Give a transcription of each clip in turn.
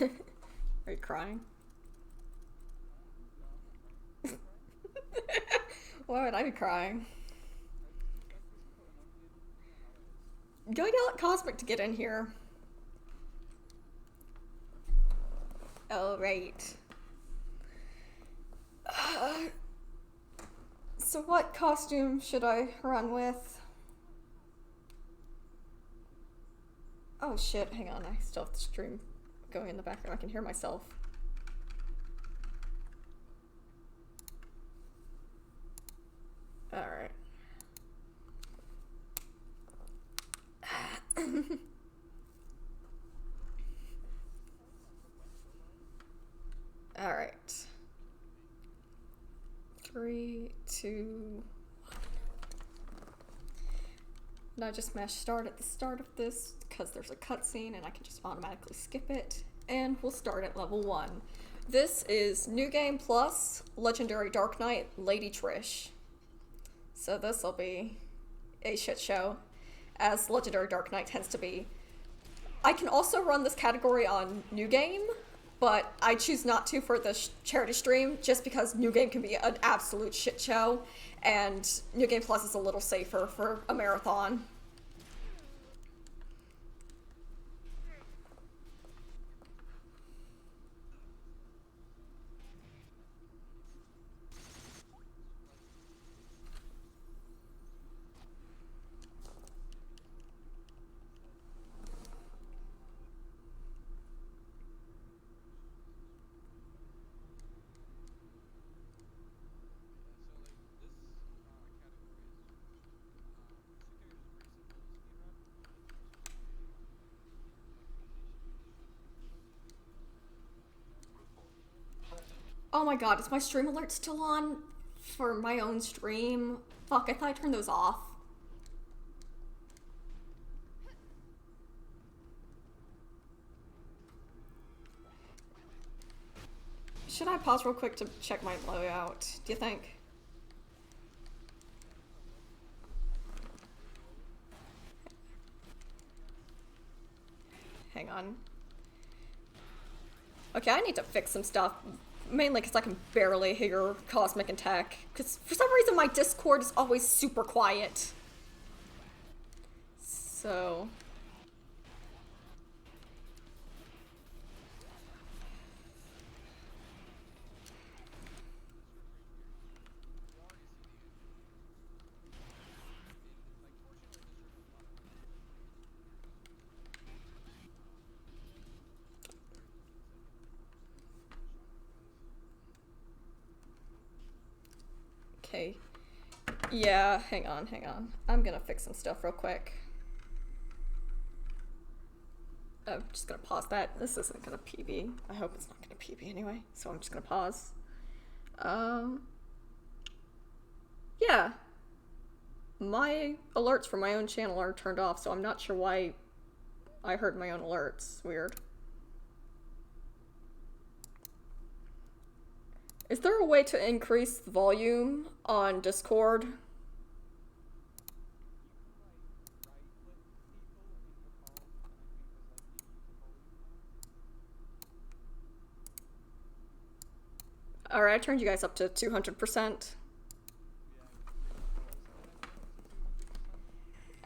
Are you crying? Why would I be crying? Go yell at Cosmic to get in here. Oh, right. So what costume should I run with? Oh shit, hang on, I still have the stream going in the background. I can hear myself. Alright. Alright. 3, 2, 1. And I just mash start at the start of this because there's a cutscene and I can just automatically skip it. And we'll start at level 1. This is New Game Plus, Legendary Dark Knight, Lady Trish. So this will be a shit show, as Legendary Dark Knight tends to be. I can also run this category on New Game, but I choose not to for the charity stream, just because New Game can be an absolute shit show, and New Game Plus is a little safer for a marathon. Oh my god, is my stream alert still on for my own stream? Fuck, I thought I turned those off. Should I pause real quick to check my loadout, do you think? Hang on. Okay, I need to fix some stuff. Mainly because I can barely hear Cosmic and Tech. Because for some reason my Discord is always super quiet. So... Okay. Yeah, hang on. I'm gonna fix some stuff real quick. I'm just gonna pause that. This isn't gonna PB. I hope it's not gonna PB anyway, so I'm just gonna pause. Yeah. My alerts for my own channel are turned off, so I'm not sure why I heard my own alerts. Weird. Is there a way to increase the volume on Discord? Alright, I turned you guys up to 200%.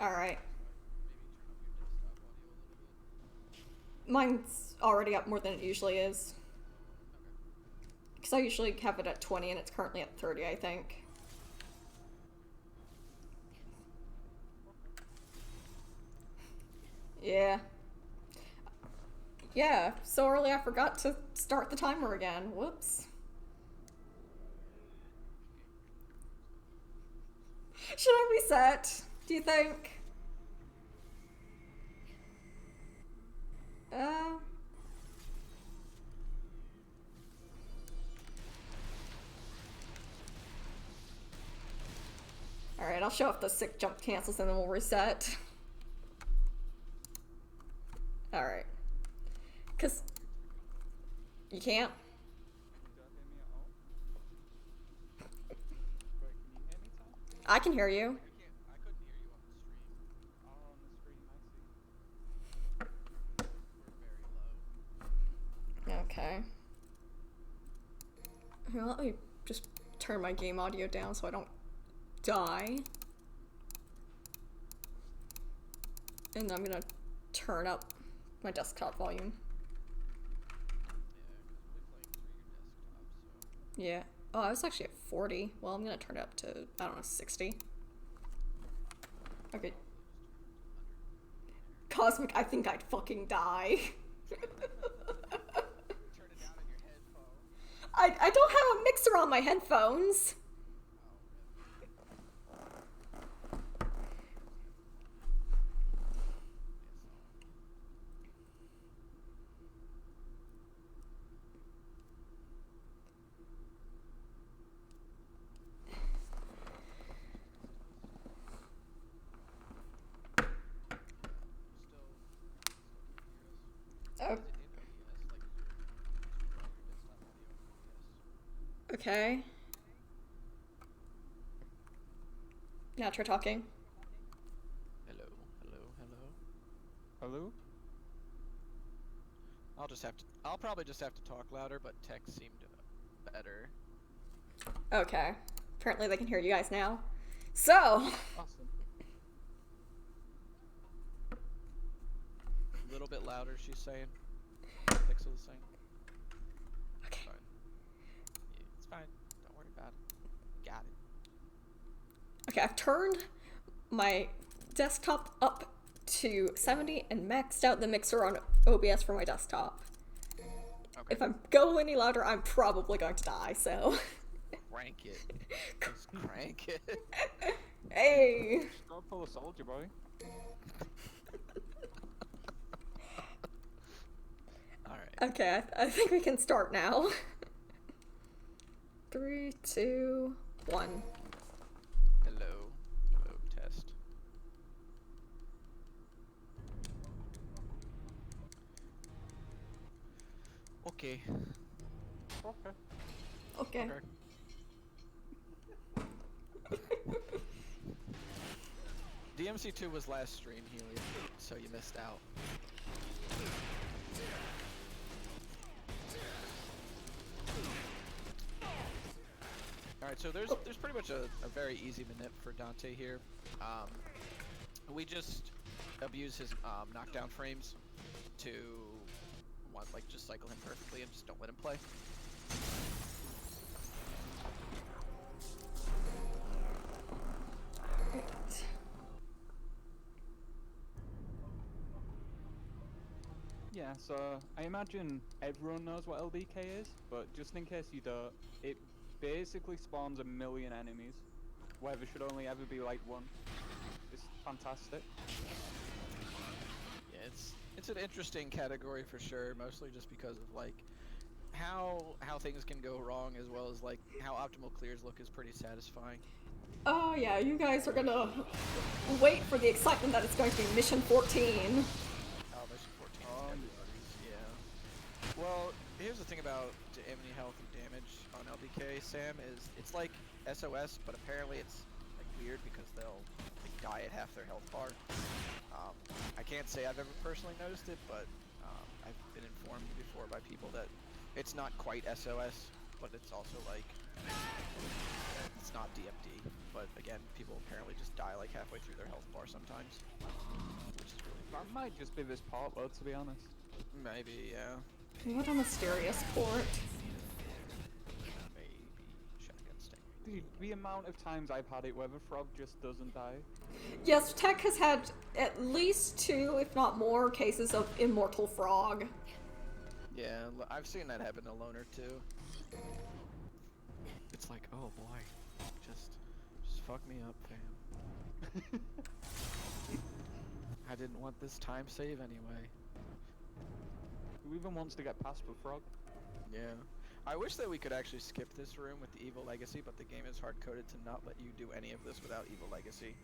Alright. Mine's already up more than it usually is. Because I usually have it at 20 and it's currently at 30, I think. Yeah. Yeah, so early I forgot to start the timer again. Whoops. Should I reset? Do you think? Alright, I'll show if the sick jump cancels and then we'll reset. Alright. Cause... You can't? I can hear you. Okay. Here, let me just turn my game audio down so I don't die. And I'm gonna turn up my desktop volume. Yeah. Oh, I was actually at 40. Well, I'm gonna turn it up to, I don't know, 60. Okay. Cosmic, I think I'd fucking die. Turn it down on your headphones. I don't have a mixer on my headphones. Oh. Okay. Now try talking. Hello, hello, hello. Hello? I'll probably just have to talk louder, but text seemed better. Okay. Apparently they can hear you guys now. So. Awesome. A little bit louder, she's saying. Pixel's saying. Okay. Fine. Yeah, it's fine. Don't worry about it. Got it. Okay, I've turned my desktop up to 70 and maxed out the mixer on OBS for my desktop. Okay. If I go any louder, I'm probably going to die, so. Crank it. Just crank it. Hey! Just gotta pull a soldier, boy. Alright. Okay, I think we can start now. 3, 2, 1. Hello. Hello, test. Okay. Okay. Okay. DMC2 was last stream, Helium, so you missed out. Alright, so there's pretty much a very easy manip for Dante here. We just abuse his knockdown frames to just cycle him perfectly and just don't let him play. Yeah, so I imagine everyone knows what LDK is, but just in case you don't, it basically spawns 1 million enemies, where there should only ever be like one. It's fantastic. Yeah, it's an interesting category for sure, mostly just because of like how things can go wrong, as well as like how optimal clears look is pretty satisfying. Oh yeah, you guys are gonna wait for the excitement that it's going to be Mission 14. Oh, Mission 14 yeah. Well, here's the thing about enemy health and damage on LDK, Sam, is it's like SOS, but apparently it's like weird because they'll like die at half their health bar. I can't say I've ever personally noticed it, but I've been informed before by people that it's not quite SOS, but it's also like it's not DMD. But again, people apparently just die like halfway through their health bar sometimes, which is really weird. That might just be this part load, to be honest. Maybe, yeah. What a mysterious port. Maybe shotgun stinger. Dude, the amount of times I've had it where the frog just doesn't die. Yes, Tech has had at least 2, if not more, cases of Immortal Frog. Yeah, I've seen that happen to Loner too. It's like, oh boy, just fuck me up, fam. I didn't want this time save anyway. Who even wants to get past the frog? Yeah. I wish that we could actually skip this room with the Evil Legacy, but the game is hard-coded to not let you do any of this without Evil Legacy.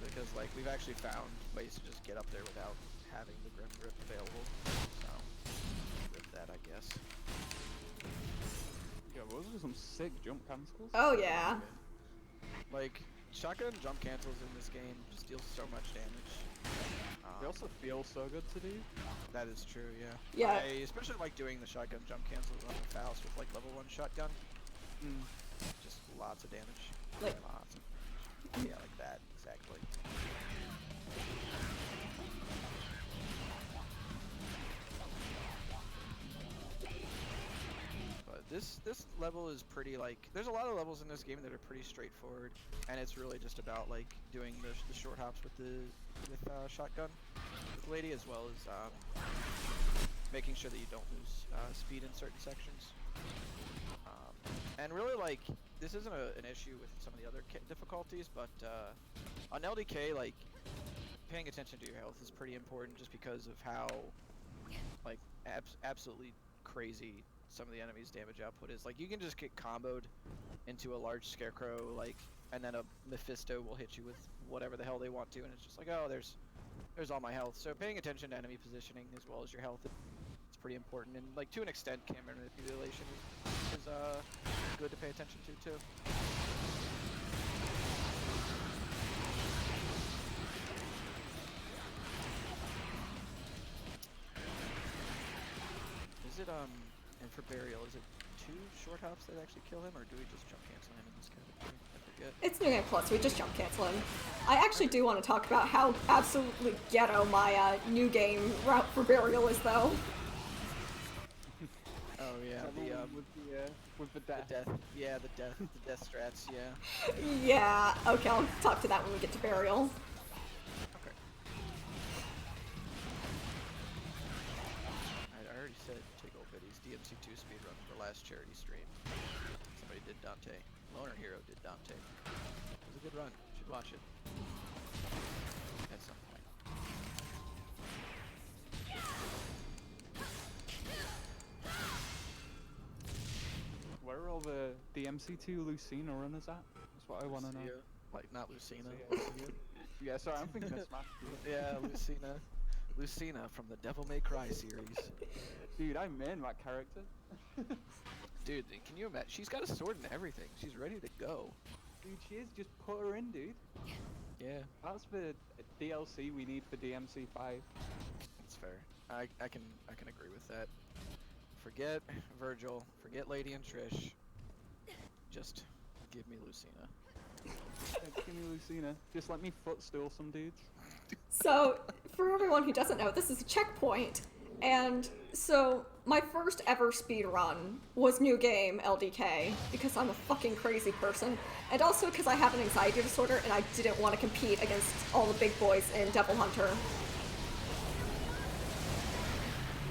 Because, like, we've actually found ways to just get up there without having the Grim Grip available. So, with that, I guess. Yeah, those are some sick jump cancels. Oh yeah. Like, shotgun jump cancels in this game just deal so much damage. They also feel so good to do. That is true, yeah. Yeah. I especially like doing the shotgun jump cancels on the Faust with like level 1 shotgun. Just lots of damage. Like- Lots of damage. Yeah, like that, exactly. But this level is pretty like, there's a lot of levels in this game that are pretty straightforward, and it's really just about like doing the short hops with shotgun with lady, as well as making sure that you don't lose speed in certain sections. And really, like, this isn't an issue with some of the other difficulties, but on LDK, like, paying attention to your health is pretty important, just because of how like absolutely crazy some of the enemies' damage output is. Like, you can just get comboed into a large scarecrow, like, and then a Mephisto will hit you with whatever the hell they want to, and it's just like, oh, there's all my health. So paying attention to enemy positioning as well as your health is pretty important, and like to an extent, camera manipulation is good to pay attention to too. Is it and for burial, is it 2 short hops that actually kill him, or do we just jump cancel him in this category? I forget. It's New Game Plus, we just jump cancel him. I actually do want to talk about how absolutely ghetto my new game route for burial is, though. Oh yeah, with the death. Yeah, the death strats, yeah. Yeah, okay, I'll talk to that when we get to burial. Okay. I already said take old biddies. DMC2 speedrun for last charity stream. Somebody did Dante. Loner Hero did Dante. It was a good run. You should watch it. At some point. Where are all the DMC2 Lucina runners at? That's what I want to know. Lucia. Like, not Lucina. Lucia. Yeah, sorry, I'm thinking of Smash. Yeah, Lucina. Lucina from the Devil May Cry series. Dude, I main that character. Dude, can you imagine? She's got a sword and everything. She's ready to go. Dude, she is. Just put her in, dude. Yeah, That's the DLC we need for DMC5. that's fair. I can agree with that. Forget Virgil. Forget Lady and Trish. Just give me Lucina. Give me Lucina. Just let me footstool some dudes. So, for everyone who doesn't know, this is a checkpoint, and so my first ever speed run was New Game LDK, because I'm a fucking crazy person, and also because I have an anxiety disorder and I didn't want to compete against all the big boys in Devil Hunter.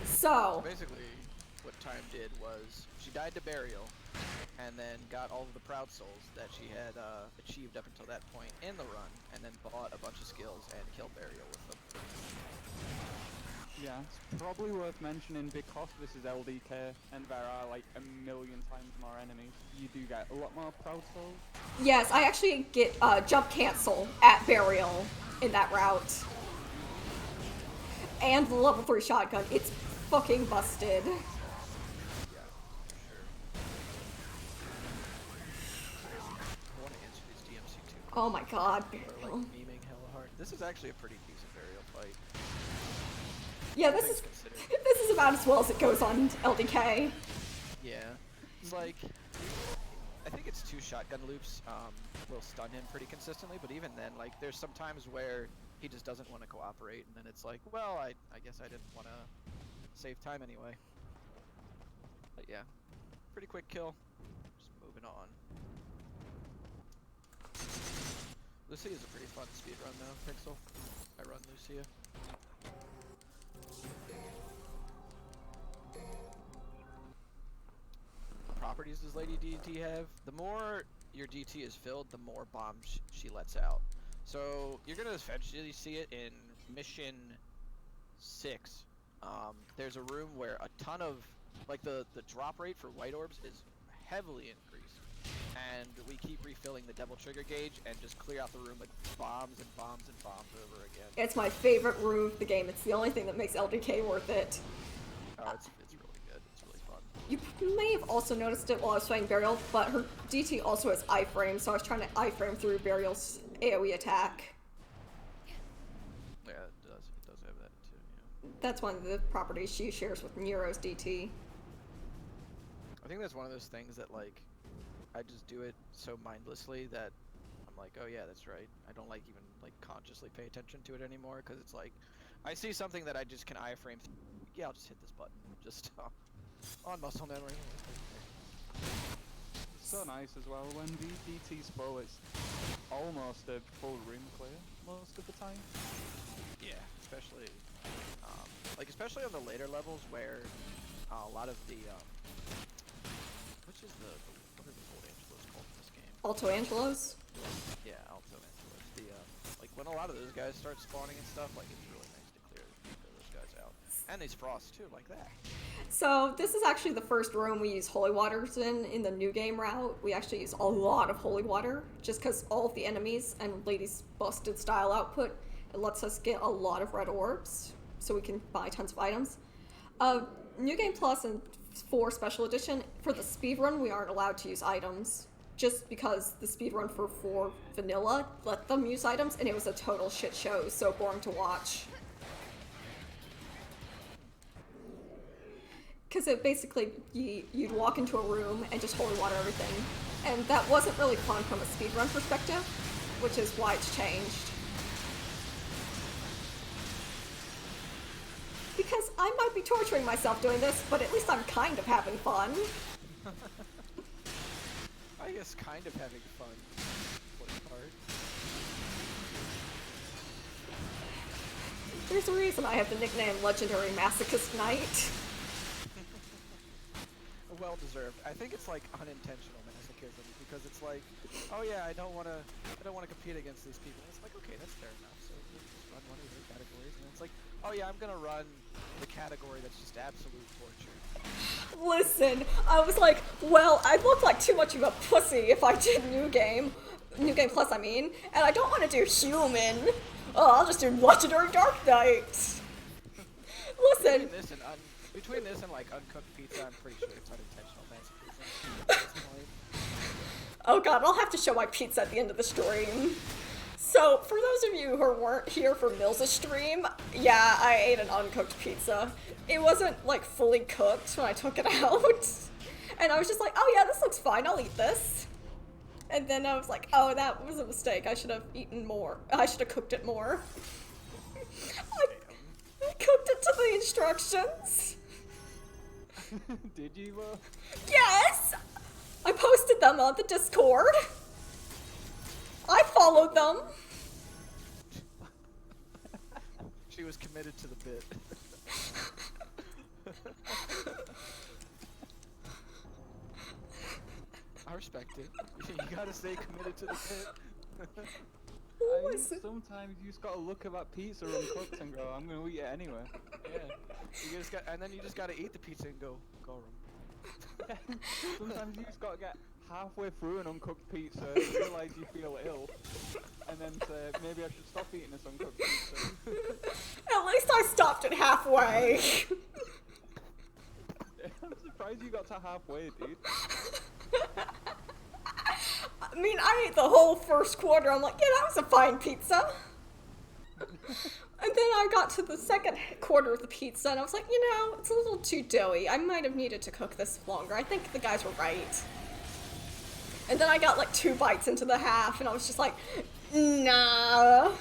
So Basically, what Time did was she died to Burial, and then got all of the Proud Souls that she had achieved up until that point in the run, and then bought a bunch of skills and killed Burial with them. Yeah, it's probably worth mentioning because this is LDK and there are like 1,000,000 times more enemies. You do get a lot more Proud Souls. yes, I actually get jump cancel at burial in that route. And the level 3 shotgun, it's fucking busted. Yeah, for sure. I want to answer these DMC2. Oh my god, Or like burial. memeing hella hard. This is actually a pretty decent Burial fight. Yeah, all this things is considered. this is about as well as it goes on LDK. Yeah, it's like, I think it's 2 shotgun loops will stun him pretty consistently, but even then, like, there's some times where he just doesn't want to cooperate, and then it's like, well, I guess I didn't want to save time anyway. But yeah, pretty quick kill. Just moving on. Lucia is a pretty fun speedrun though, Pixel. I run Lucia. Properties does Lady DT have? The more your DT is filled, the more bombs she lets out. So you're gonna eventually see it in mission 6. There's a room where a ton of, like, the drop rate for white orbs is heavily increased, and we keep refilling the double trigger gauge and just clear out the room with bombs and bombs and bombs over again. It's my favorite room of the game. It's the only thing that makes LDK worth it. Oh, it's really good. It's really fun. You may have also noticed it while I was playing Burial, but her DT also has iframe, so I was trying to iframe through Burial's AoE attack. Yeah, it does That's one of the properties she shares with Nero's DT. I think that's one of those things that like, I just do it so mindlessly that I'm like, oh yeah, that's right. I don't like even like consciously pay attention to it anymore because it's like, I see something that I just can iframe. Yeah, I'll just hit this button. Just on muscle memory. So nice as well when the DT's full, it's almost a full room clear most of the time. Yeah, especially especially on the later levels where a lot of the which is what are the old Angelos called in this game? Alto Angelos? Yeah, Alto Angelos. The like when a lot of those guys start spawning and stuff, like it's really nice to clear those guys out. And these frosts too, like that. So this is actually the first room we use holy waters in the new game route. We actually use a lot of holy water just because all of the enemies and Lady's busted style output, it lets us get a lot of red orbs so we can buy tons of items. New Game Plus and 4 Special Edition, for the speedrun we aren't allowed to use items just because the speedrun for 4 Vanilla let them use items and it was a total shit show. It was so boring to watch. Because it basically, you'd walk into a room and just holy water everything. And that wasn't really fun from a speedrun perspective, which is why it's changed. Because I might be torturing myself doing this, but at least I'm kind of having fun. I guess kind of having fun. Important part. There's a reason I have the nickname Legendary Masochist Knight. Well deserved. I think it's like unintentional masochism because it's like, oh yeah, I don't want to compete against these people. It's like, okay, that's fair enough. So we'll just run one of your categories, and it's like, oh yeah, I'm gonna run the category that's just absolute torture. Listen, I was like, well, I'd look like too much of a pussy if I did New Game Plus, I mean, and I don't want to do Human. Oh, I'll just do Legendary Dark Knight. Listen. Between this and like uncooked pizza, I'm pretty sure it's unintentional masochism at this point. Oh god, I'll have to show my pizza at the end of the stream. So, for those of you who weren't here for Mills' stream, yeah, I ate an uncooked pizza. It wasn't like fully cooked when I took it out. And I was just like, oh yeah, this looks fine, I'll eat this. And then I was like, oh, that was a mistake. I should have eaten more. I should have cooked it more. I cooked it to the instructions. Did you? Yes! I posted them on the Discord. I followed them. She was committed to the bit. I respect it. You gotta stay committed to the bit. Sometimes you just gotta look at that pizza uncooked and go, I'm gonna eat it anyway. Yeah. And then you just gotta eat the pizza and go rum. Sometimes you just gotta get halfway through an uncooked pizza, realize you feel ill, and then say, maybe I should stop eating this uncooked pizza. At least I stopped it halfway. I'm surprised you got to halfway, dude. I mean, I ate the whole first quarter. I'm like, yeah, that was a fine pizza. And then I got to the second quarter of the pizza, and I was like, you know, it's a little too doughy. I might have needed to cook this longer. I think the guys were right. And then I got like 2 bites into the half, and I was just like, nah.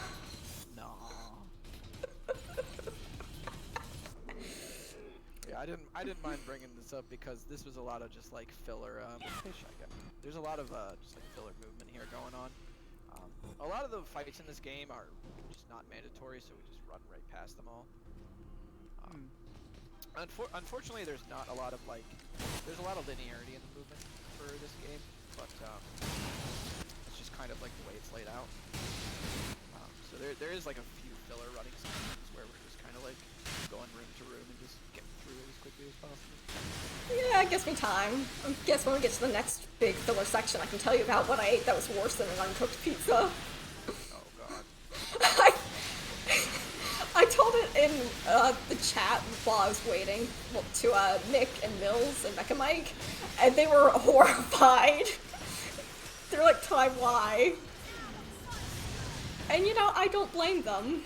Yeah, I didn't mind bringing this up because this was a lot of just like filler. Hey, shotgun. There's a lot of just like filler movement here going on. A lot of the fights in this game are just not mandatory, so we just run right past them all. Unfortunately, there's not a lot of like, there's a lot of linearity in the movement for this game, but it's just kind of like the way it's laid out. So there is like a few filler running sections where we're just kind of like going room to room and just getting through it as quickly as possible. Yeah, it gives me time. I guess when we get to the next big filler section, I can tell you about what I ate that was worse than an uncooked pizza. Oh god. I told it in the chat while I was waiting to Nick and Mills and Mecha Mike, and they were horrified. They're like, time why? And you know, I don't blame them.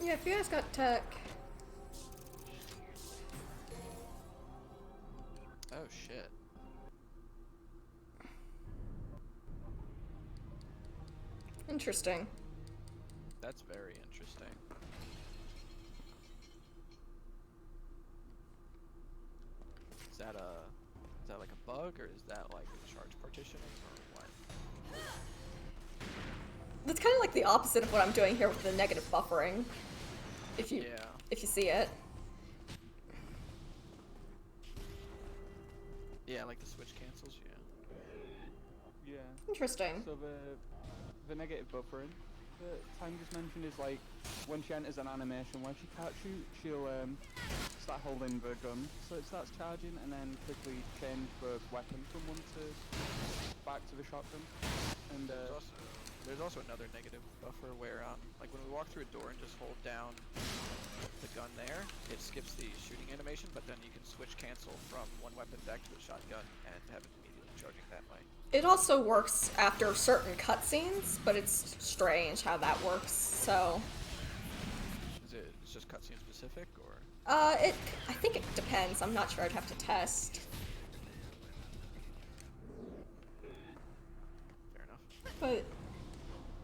Yeah, if you guys got tech. Oh shit. Interesting. That's very interesting. Is that like a bug, or is that like charge partitioning, or what? That's kind of like the opposite of what I'm doing here with the negative buffering. If you see it. Yeah, like the switch cancels. Yeah. Yeah. Interesting. So the negative buffering that Time just mentioned is like when she enters an animation where she can't shoot, she'll start holding the gun, so it starts charging, and then quickly change the weapon from one to back to the shotgun. And there's also another negative buffer where like when we walk through a door and just hold down the gun there, it skips the shooting animation, but then you can switch cancel from one weapon back to the shotgun and have it immediately charging that way. It also works after certain cutscenes, but it's strange how that works, so... It's just cutscene specific, or? I think it depends. I'm not sure. I'd have to test. Fair enough. But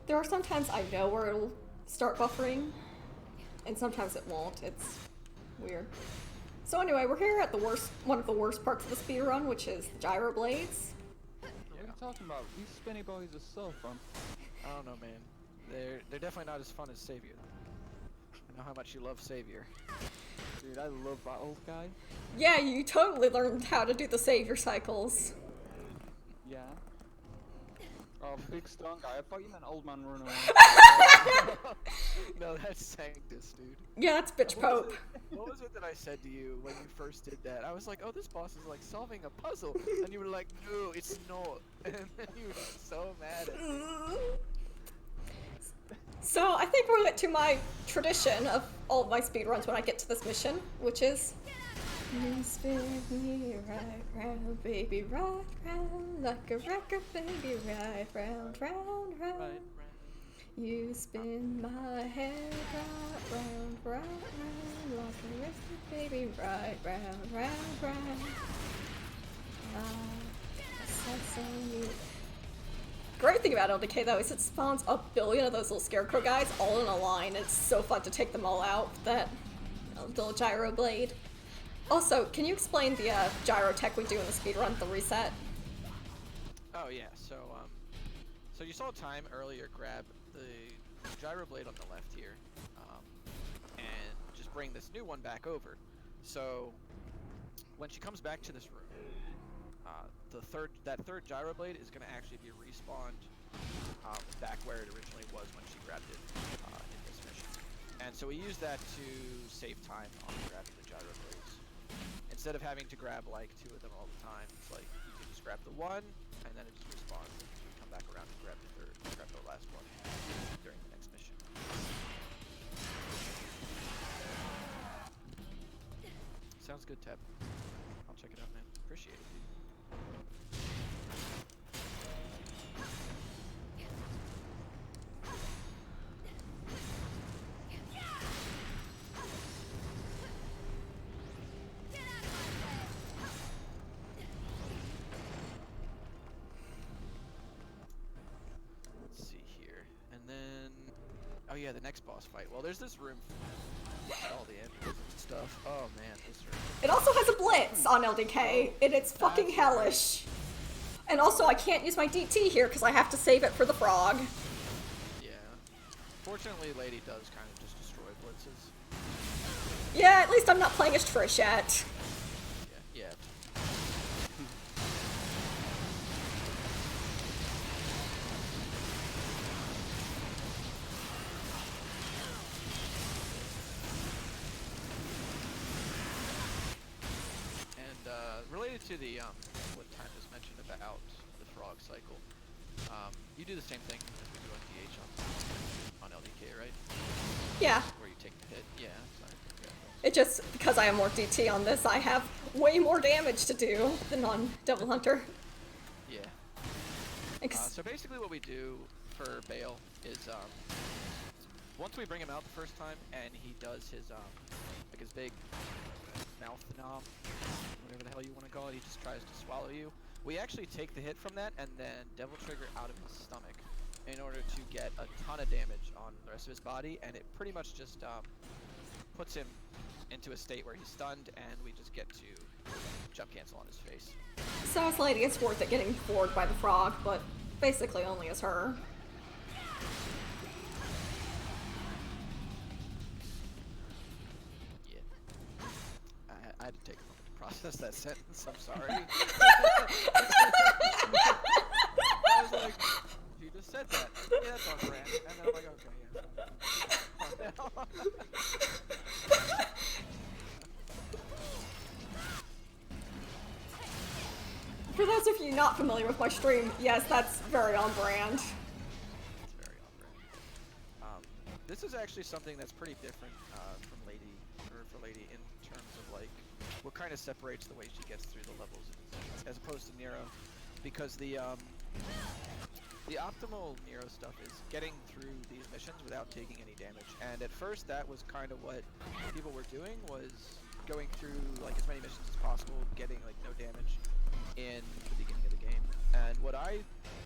there are sometimes I know where it'll start buffering, and sometimes it won't. It's weird. So anyway, we're here at one of the worst parts of the speedrun, which is the gyro blades. what are you talking about? These spinny boys are so fun. I don't know, man. They're definitely not as fun as Savior. I know how much you love Savior. Dude, I love that old guy. Yeah, you totally learned how to do the savior cycles. Yeah. Oh, big stone guy. I thought you meant old man running away. No, that's Sanctus, dude. Yeah, that's bitch Pope. What was it that I said to you when you first did that? I was like, oh, this boss is like solving a puzzle. And you were like, no, it's not. And then you were so mad at me. So I think we'll get to my tradition of all of my speedruns when I get to this mission, which is... You spin me right round, baby, right round, like a record, baby, right round, round, round. Right. You spin my head right round, like a record, baby, right round, round, round. Great thing about LDK though is it spawns a billion of those little scarecrow guys all in a line. It's so fun to take them all out with that little gyro blade. Also, can you explain the gyro tech we do in the speedrun, the reset? Oh yeah, so you saw Time earlier grab the gyro blade on the left here, and just bring this new one back over. So when she comes back to this room, that third gyro blade is going to actually be respawned back where it originally was when she grabbed it in this mission. And so we use that to save time on grabbing the gyro blades. Instead of having to grab like 2 of them all the time, it's like you can just grab the one and then it just respawns. And you come back around and grab the last one during the next mission. Sounds good, Tab. I'll check it out, man. Appreciate it, dude. Let's see here. And then... Oh yeah, the next boss fight. Well, there's this room with all the enemies and stuff. Oh man, this room. It also has a blitz on LDK, and it's fucking hellish. And also, I can't use my DT here because I have to save it for the frog. Yeah. Fortunately, Lady does kind of just destroy blitzes. Yeah, at least I'm not playing as Trish yet. Yeah. Related to the what Time just mentioned about the frog cycle, you do the same thing as we do on DH on LDK, right? Yeah. Where you take the hit. Yeah. Sorry. Yeah. It just, because I have more DT on this, I have way more damage to do than on Devil Hunter. Yeah. So basically what we do for Bale is once we bring him out the first time and he does his like his big mouth nom, whatever the hell you want to call it, he just tries to swallow you. We actually take the hit from that and then Devil Trigger out of his stomach in order to get a ton of damage on the rest of his body, and it pretty much just puts him into a state where he's stunned, and we just get to jump cancel on his face. So it's lady, it's worth it getting bored by the frog, but basically only as her. Yeah. I had to take a moment to process that sentence, I'm sorry. I was like, you just said that. Yeah, that's on brand. And then I'm like, okay, yeah. For those of you not familiar with my stream, yes, that's very on brand. It's very on brand. This is actually something that's pretty different from Lady, or for Lady, in terms of like what kind of separates the way she gets through the levels as opposed to Nero, because the optimal Nero stuff is getting through these missions without taking any damage. And at first that was kind of what people were doing, was going through like as many missions as possible, getting like no damage in the beginning of the game. And what I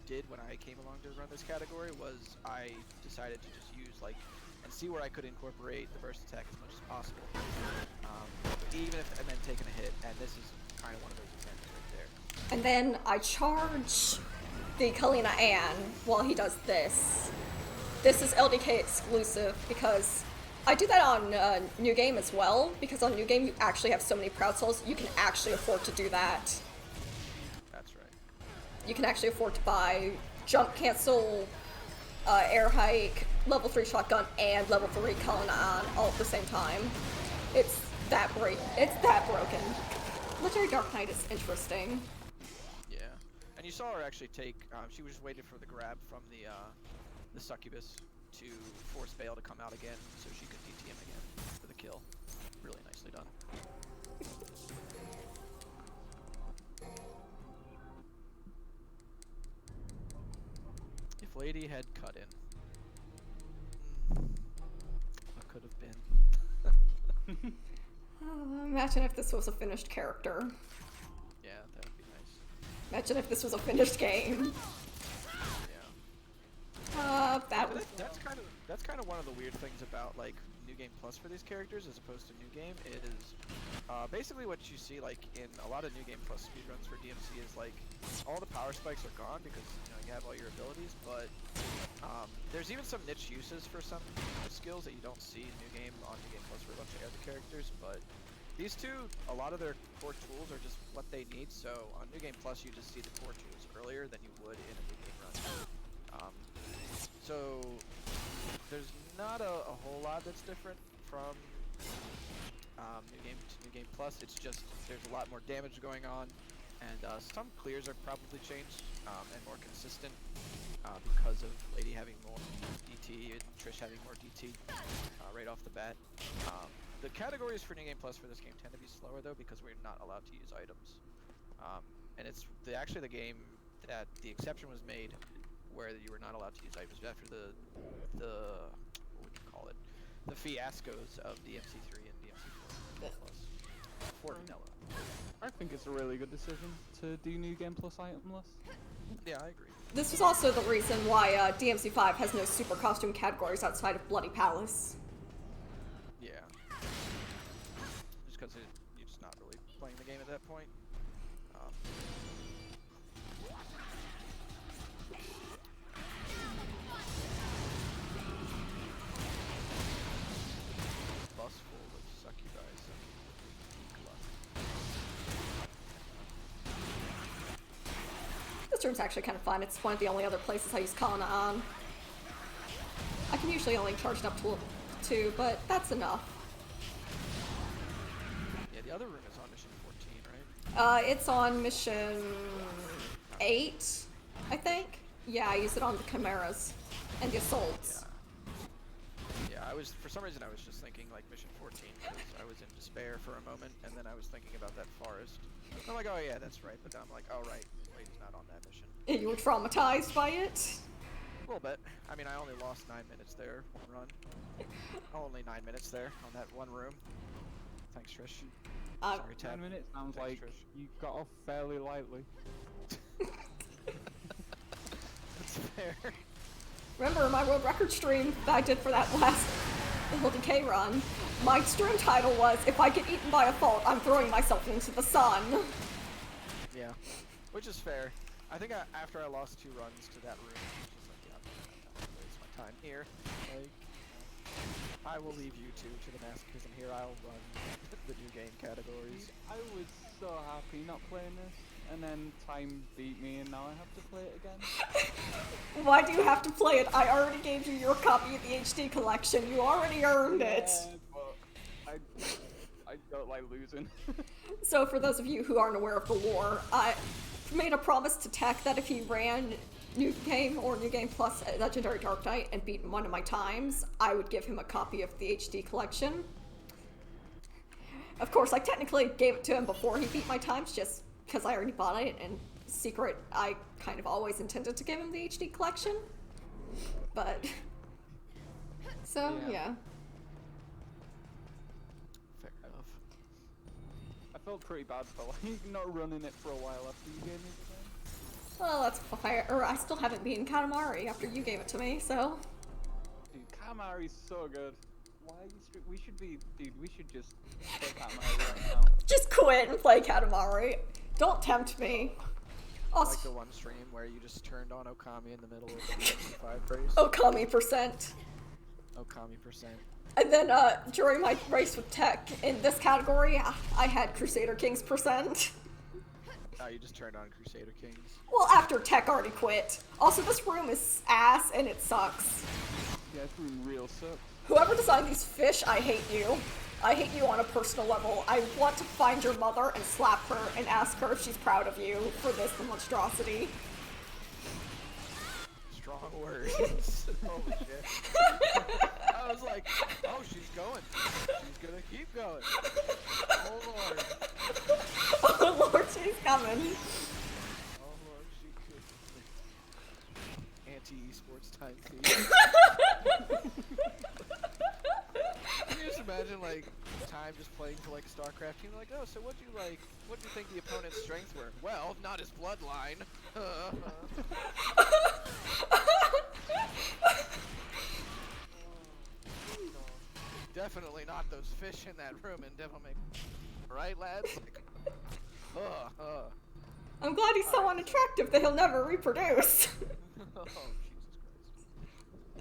did when I came along to run this category was I decided to just use like, and see where I could incorporate the burst attack as much as possible. Even if, and then taking a hit, and this is kind of one of those examples right there. And then I charge the Kalina Ann while he does this. This is LDK exclusive because I do that on New Game as well, because on New Game you actually have so many Proud Souls, you can actually afford to do that. That's right. You can actually afford to buy jump cancel, air hike, level 3 shotgun, and level 3 Kalina Ann all at the same time. It's that broken. Legendary Dark Knight is interesting. Yeah, and you saw her actually take. She was just waiting for the grab from the succubus to force Bale to come out again, so she could DT him again for the kill. Really nicely done. If Lady had cut in, what could have been? Imagine if this was a finished character. Yeah, that would be nice. Imagine if this was a finished game. Yeah. That's kind of one of the weird things about like New Game Plus for these characters as opposed to New Game. It is basically what you see like in a lot of New Game Plus speedruns for DMC is like all the power spikes are gone because you have all your abilities, but there's even some niche uses for some skills that you don't see in New Game on New Game Plus for a bunch of other characters. But these two, a lot of their core tools are just what they need. So on New Game Plus, you just see the core tools earlier than you would in a New Game run. So there's not a whole lot that's different from New Game to New Game Plus. It's just there's a lot more damage going on, and some clears are probably changed and more consistent because of Lady having more DT and Trish having more DT right off the bat. The categories for New Game Plus for this game tend to be slower though because we're not allowed to use items, and it's actually the game that the exception was made where you were not allowed to use items after the what would you call it? The fiascos of DMC3 and DMC4 Plus for vanilla. I think it's a really good decision to do New Game Plus itemless. Yeah, I agree. This was also the reason why DMC5 has no super costume categories outside of Bloody Palace. Yeah. Just because you're just not really playing the game at that point. Bus full of succubis and Ikla. This room's actually kind of fun. It's one of the only other places I use Kalina on. I can usually only charge it up to level 2, but that's enough. Yeah, the other room is on mission 14, right? It's on mission 8, I think. Yeah, I use it on the Chimeras and the Assaults. Yeah, for some reason I was just thinking like mission 14 because I was in despair for a moment, and then I was thinking about that forest. I'm like, oh yeah, that's right, but then I'm like, oh right, Lady's not on that mission. You were traumatized by it? A little bit. I mean, I only lost 9 minutes there, one run. Only 9 minutes there on that one room. Thanks, Trish. Sorry, 10 Tab. minutes sounds Thanks, like Trish. you got off fairly lightly. That's fair. Remember my world record stream that I did for that last LDK run? My stream title was, "If I get eaten by a fault, I'm throwing myself into the sun." Yeah, which is fair. I think after I lost 2 runs to that room, I was just like, yeah, I'm not gonna waste my time here. Like, I will leave you two to the masochism here. I'll run the new game categories. I was so happy not playing this, and then time beat me, and now I have to play it again. Why do you have to play it? I already gave you your copy of the HD collection. You already earned it. Yeah, but I don't like losing. So for those of you who aren't aware of the lore, I made a promise to Tech that if he ran New Game or New Game Plus Legendary Dark Knight and beat one of my times, I would give him a copy of the HD collection. Of course, I technically gave it to him before he beat my times, just because I already bought it, and secret, I kind of always intended to give him the HD collection. But, so, yeah. Fair enough. I felt pretty bad for like not running it for a while after you gave me the game. Well, that's fire. Or I still haven't beaten Katamari after you gave it to me, so. Dude, Katamari's so good. Why are you we should be, dude, we should just play Katamari right now. Just quit and play Katamari. Don't tempt me. Also, Like the one stream where you just turned on Okami in the middle of the DMC5 race. Okami %. Okami percent. And then during my race with Tech in this category, I had Crusader Kings %. Oh, you just turned on Crusader Kings. Well, after Tech already quit. Also, this room is ass and it sucks. Yeah, it's been real sucks. Whoever designed these fish, I hate you. I hate you on a personal level. I want to find your mother and slap her and ask her if she's proud of you for this monstrosity. Strong words. Oh shit. I was like, oh, she's going. She's gonna keep going. Oh lord. Oh lord, she's coming. Oh lord, she could. Anti-esports Tymethief. Can you just imagine like Time just playing for like a StarCraft team? Like, oh, so what do you think the opponent's strengths were? Well, not his bloodline. Definitely not those fish in that room in Devil May Cry. Right, lads? I'm glad he's so unattractive that he'll never reproduce. Oh, Jesus Christ.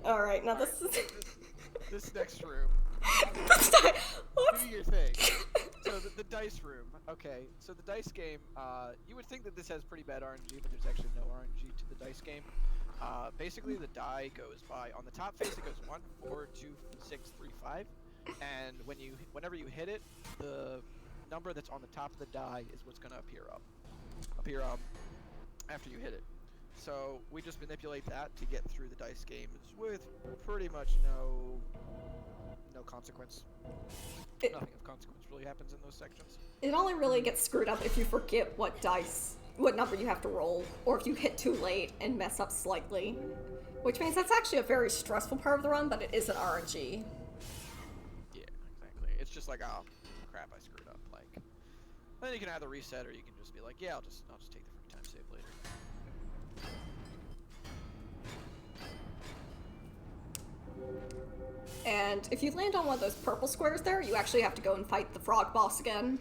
Alright, now this is... This next room. What? Do your thing. So the dice room. Okay, so the dice game, you would think that this has pretty bad RNG, but there's actually no RNG to the dice game. Basically the die goes by, on the top face it goes 1, 4, 2, 6, 3, 5. And whenever you hit it, the number that's on the top of the die is what's gonna appear after you hit it. So we just manipulate that to get through the dice games with pretty much no consequence. Nothing of consequence really happens in those sections. It only really gets screwed up if you forget what number you have to roll, or if you hit too late and mess up slightly. Which means that's actually a very stressful part of the run, but it isn't RNG. Yeah, exactly. It's just like, oh, crap, I screwed up. Like, then you can either reset or you can just be like, yeah, I'll just take the free time save later. And if you land on one of those purple squares there, you actually have to go and fight the frog boss again.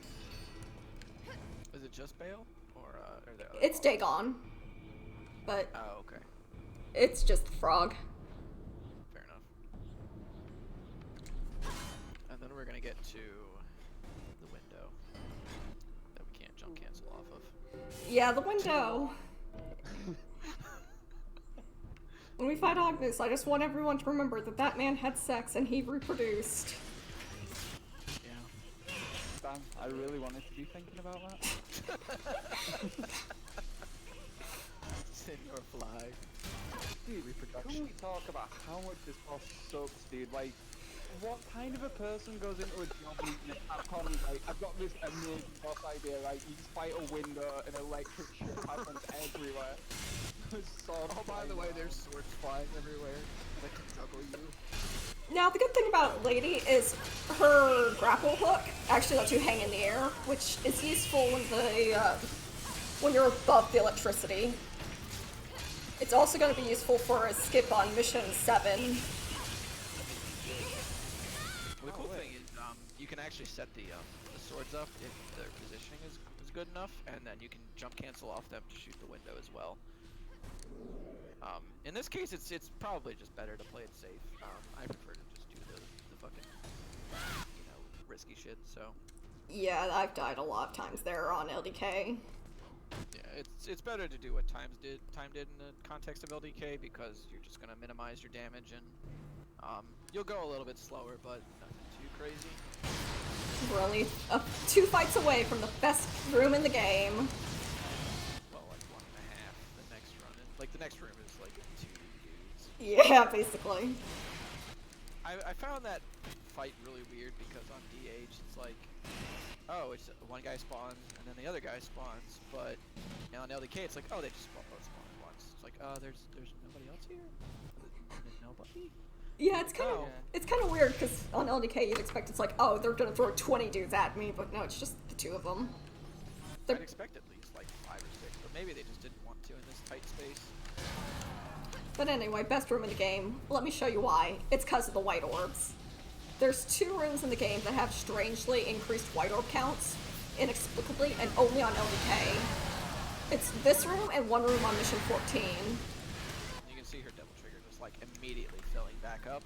Is it just Bale? Or are there other It's bosses? Dagon. But Oh, okay. it's just the frog. Fair enough. And then we're gonna get to the window that we can't jump cancel off of. Yeah, the window. When we fight Agnes, I just want everyone to remember that that man had sex and he reproduced. Yeah. Damn, I really wanted to be thinking about that. Senor Fly. Dude, Reproduction. can we talk about how much this boss sucks, dude? Like, what kind of a person goes into a job meeting at Capcom and like, I've got this amazing boss idea, right? You just fight a window and electric shit happens everywhere. Sword Oh, by the way, there's swords flying everywhere that can juggle you. Now, the good thing about Lady is her grapple hook actually lets you hang in the air, which is useful when you're above the electricity. It's also going to be useful for a skip on mission 7. The cool thing is, you can actually set the swords up if their positioning is good enough, and then you can jump cancel off them to shoot the window as well. In this case, it's probably just better to play it safe. I prefer to just do the fucking, risky shit, so. Yeah, I've died a lot of times there on LDK. Yeah, it's better to do what Time did in the context of LDK, because you're just gonna minimize your damage, and you'll go a little bit slower, but nothing too crazy. We're only 2 fights away from the best room in the game. Well, like 1.5. The next run, the next room is like 2 dudes. Yeah, basically. I found that fight really weird because on DH it's like, oh, it's one guy spawns and then the other guy spawns, but now on LDK it's like, oh, they just both spawn at once. It's like, there's nobody else here? There's nobody? Yeah, it's kind of weird because on LDK you'd expect it's like, oh, they're gonna throw 20 dudes at me, but no, it's just the 2 of them. I'd expect at least like 5 or 6, but maybe they just didn't want to in this tight space. But anyway, best room in the game. Let me show you why. It's because of the white orbs. There's 2 rooms in the game that have strangely increased white orb counts, inexplicably, and only on LDK. It's this room and 1 room on mission 14. You can see her double trigger just like immediately filling back up.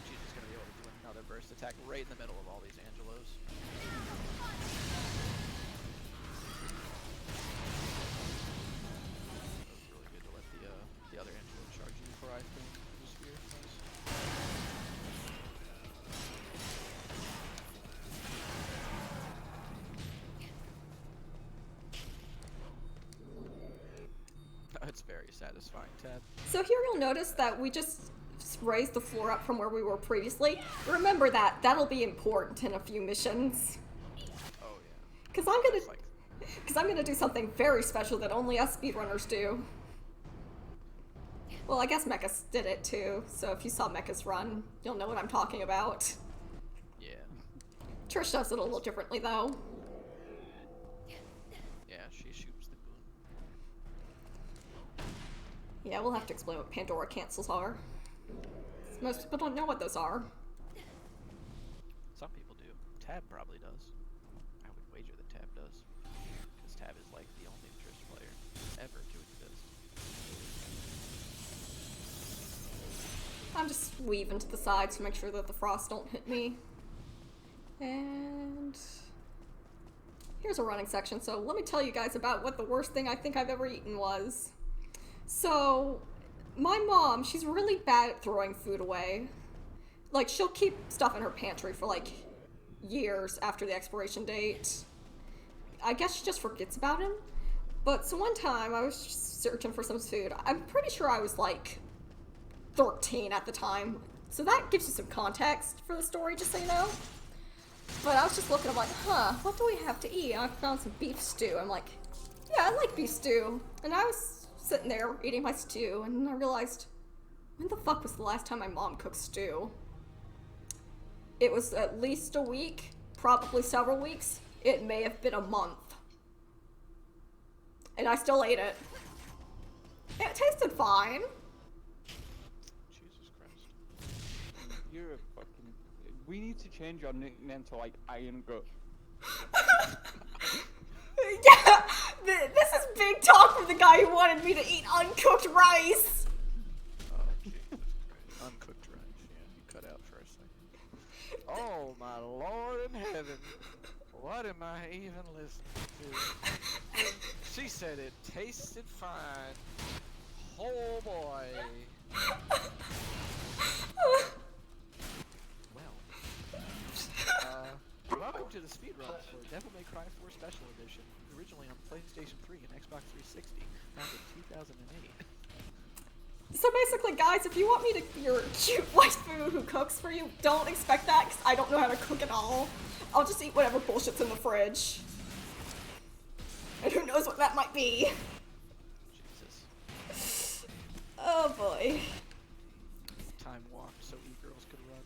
She's just gonna be able to do another burst attack right in the middle of all these Angelos. It was really good to let the other Angelo charge you before I threw the spear. Nice. It's very satisfying, Tab. So here you'll notice that we just raised the floor up from where we were previously. Remember that. That'll be important in a few missions. Oh yeah. Because I'm gonna do something very special that only us speedrunners do. Well, I guess Mechas did it too, so if you saw Mechas run, you'll know what I'm talking about. Yeah. Trish does it a little differently though. Yeah, she shoots the boom. Yeah, we'll have to explain what Pandora cancels are. Most people don't know what those are. Some people do. Tab probably does. I would wager that Tab does. Because Tab is like the only Trish player ever to exist. I'm just weaving to the sides to make sure that the frost don't hit me. And here's a running section, so let me tell you guys about what the worst thing I think I've ever eaten was. So, my mom, she's really bad at throwing food away. Like, she'll keep stuff in her pantry for, like, years after the expiration date. I guess she just forgets about it. But so one time, I was just searching for some food. I'm pretty sure I was, like, 13 at the time. So that gives you some context for the story, just so you know. But I was just looking, I'm like, what do we have to eat? And I found some beef stew. I'm like, yeah, I like beef stew. And I was sitting there eating my stew, and I realized, when the fuck was the last time my mom cooked stew? It was at least a week, probably several weeks. It may have been a month. And I still ate it. It tasted fine. Jesus Christ. You're a fucking... We need to change your nickname to, like, Iron Gut. Yeah, this is big talk from the guy who wanted me to eat uncooked rice. Oh, Jesus Christ. Uncooked rice. Yeah, you cut out for a second. Oh, my Lord in heaven. What am I even listening to? She said it tasted fine. Oh, boy. Welcome to the speedrun for Devil May Cry 4 Special Edition, originally on PlayStation 3 and Xbox 360, back in 2008. So basically, guys, if you want me to be your cute waifu who cooks for you, don't expect that, because I don't know how to cook at all. I'll just eat whatever bullshit's in the fridge. And who knows what that might be. Jesus. Oh boy. Time walked so e-girls could run.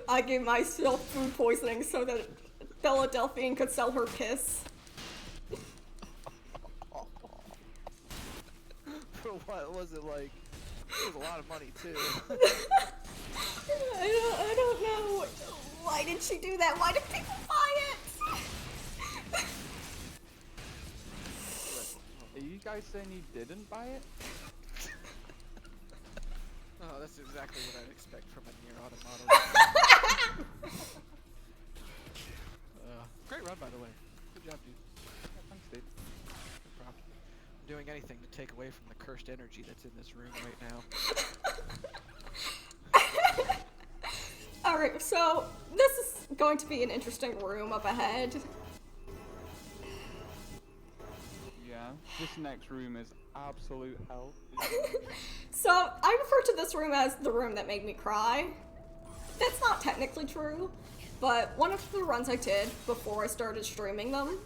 I gave myself food poisoning so that Philadelphian could sell her piss. For what was it like? It was a lot of money too. I don't know. Why did she do that? Why did people buy it? Are you guys saying you didn't buy it? Oh, that's exactly what I'd expect from a near automata. Great run, by the way. Good job, dude. Yeah, thanks, dude. No problem. I'm doing anything to take away from the cursed energy that's in this room right now. Alright, so this is going to be an interesting room up ahead. Yeah, this next room is absolute hell. So I refer to this room as the room that made me cry. That's not technically true, but one of the runs I did before I started streaming them,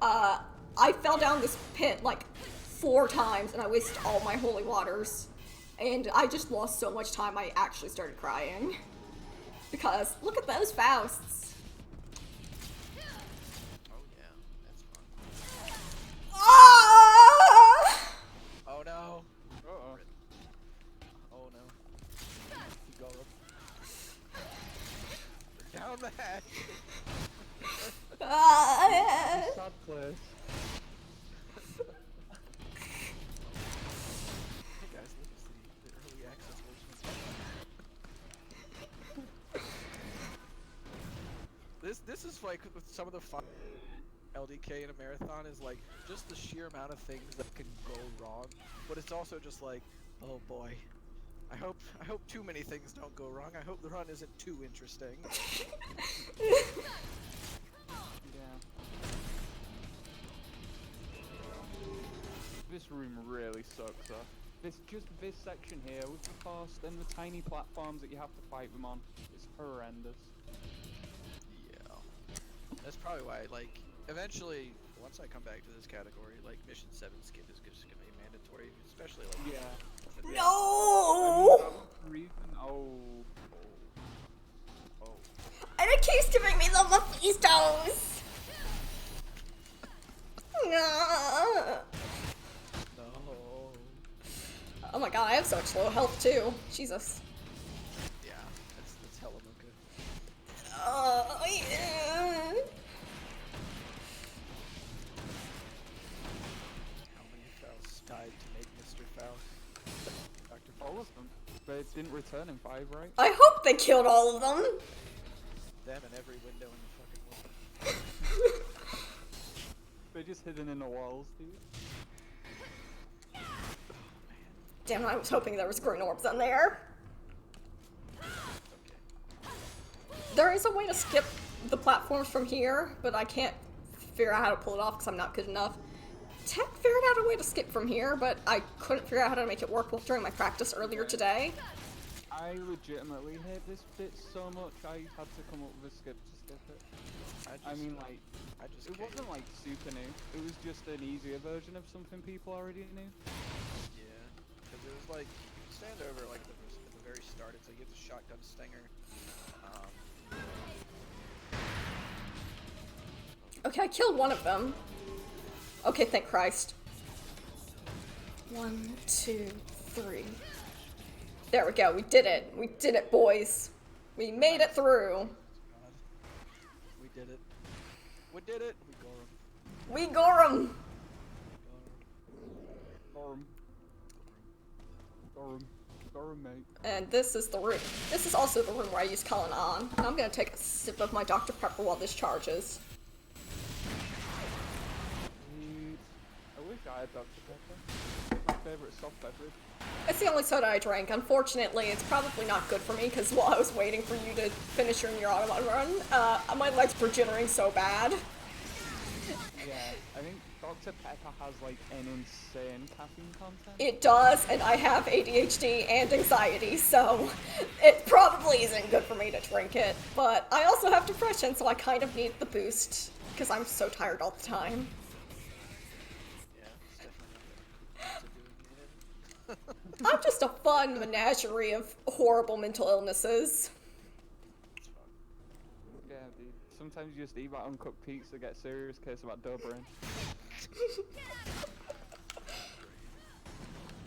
I fell down this pit like 4 times and I wasted all my holy waters. And I just lost so much time I actually started crying. Because look at those Fausts. Oh yeah, that's fun. Ah! Oh no. Uh-oh. Oh no. You go up. Down the hatch. Ah! Sad place. Hey guys, look, it's the early access version of This is like with some of the fun LDK in a marathon is like just the sheer amount of things that can go wrong, but it's also just like, oh boy, I hope too many things don't go wrong. I hope the run isn't too interesting. Yeah. This room really sucks though. This section here with the cost and the tiny platforms that you have to fight them on is horrendous. Yeah, that's probably why. Like, eventually, once I come back to this category, like Mission 7 skip is just gonna be mandatory, especially like. Yeah. No! Oh. And it keeps giving me the Mephistos! No. No. Oh my god, I have so much low health too. Jesus. Yeah, that's hella no good. Oh, yeah. How many Fausts died to make Mr. Faust? Dr. All Faust? of them. They didn't return in 5, right? I hope they killed all of them. Them and every window in the fucking world. They're just hidden in the walls, dude. Damn, I was hoping there was green orbs in there. Okay. There is a way to skip the platforms from here, but I can't figure out how to pull it off because I'm not good enough. Tech figured out a way to skip from here, but I couldn't figure out how to make it work during my practice earlier today. I legitimately hate this bit so much, I had to come up with a skip to skip it. I mean, like, just it wasn't like super new, it was just an easier version of something people already knew. Yeah, because it was like, you can stand over like at the very start, it's like you get the shotgun stinger. Okay, I killed one of them. Okay, thank Christ. 1, 2, 3. There we go, we did it. We did it, boys. We made it through. God. We did it. We did it! We got him. We gore 'em. Gorham, mate. And this is the room. This is also the room where I use Cullen on. And I'm gonna take a sip of my Dr. Pepper while this charges. I wish I had Dr. Pepper. My favorite soft beverage. It's the only soda I drank. Unfortunately, it's probably not good for me because while I was waiting for you to finish your automata run, my legs were jittering so bad. Yeah, I think Dr. Pepper has like an insane caffeine content. It does, and I have ADHD and anxiety, so it probably isn't good for me to drink it. But I also have depression, so I kind of need the boost. because I'm so tired all the time. Yeah, it's definitely not to doing it. I'm just a fun menagerie of horrible mental illnesses. It's fun. Yeah, dude. Sometimes you just eat that uncooked pizza, get a serious case of that dough brain.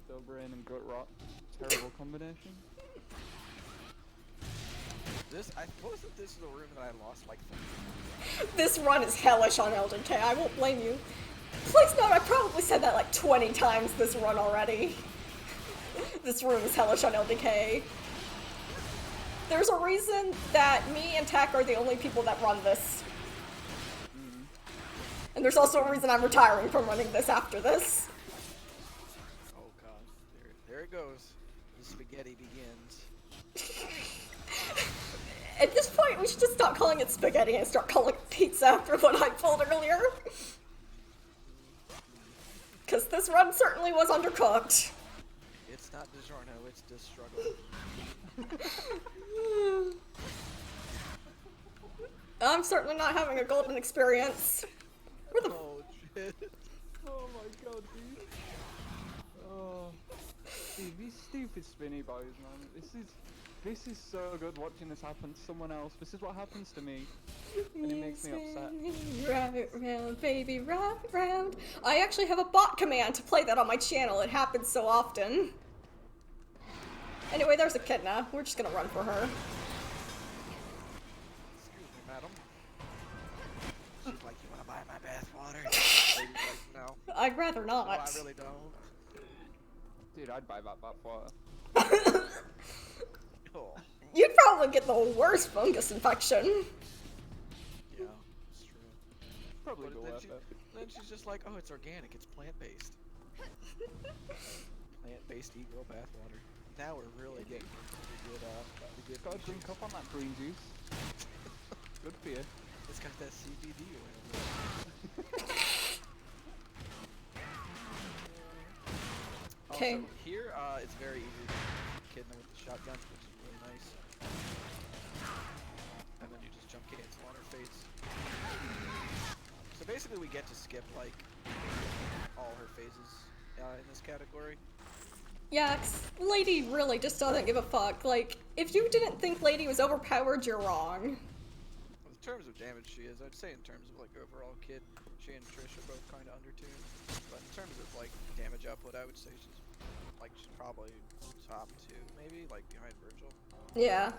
Dough brain and gut rot. Terrible combination. Wasn't this the room that I lost like 3 This run is hellish on LJK, I won't blame you. Please note, I probably said that like 20 times this run already. This room is hellish on LDK. There's a reason that me and Tech are the only people that run this. And there's also a reason I'm retiring from running this after this. Oh god, there it goes. The spaghetti begins. At this point, we should just stop calling it spaghetti and start calling it pizza after what I pulled earlier. Because this run certainly was undercooked. It's not DiGiorno, it's the struggle. I'm certainly not having a golden experience. Where the Oh shit. Oh my god, dude. Oh. Dude, these stupid spinny boys, man. This is so good watching this happen to someone else. This is what happens to me. And it makes me upset. Right round, baby, right round. I actually have a bot command to play that on my channel. It happens so often. Anyway, there's Echidna. We're just gonna run for her. Excuse me, madam. She's like, you wanna buy my bathwater? Lady's like, no. I'd rather No, not. I really don't. Dude, I'd buy that water. Oh, You'd probably get the worst fungus infection. yeah, it's true. Probably But go then, worth it. then she's just like, oh, it's organic, it's plant-based. Plant-based e-girl bathwater. Now we're really getting into the good Gotta drink up on that green juice. Good for you. It's got that CBD oil. Okay. Also, here, it's very easy to kill them with the shotgun, which is really nice. And then you just jump cancel on her face. So basically we get to skip, like, all her phases in this category. Yeah, 'cause Lady really just doesn't give a fuck. Like, if you didn't think Lady was overpowered, you're wrong. In terms of damage she is, I'd say in terms of, like, overall kid, she and Trish are both kind of undertuned. But in terms of, like, damage output, I would say she's probably top 2, maybe, like, behind Virgil. Yeah.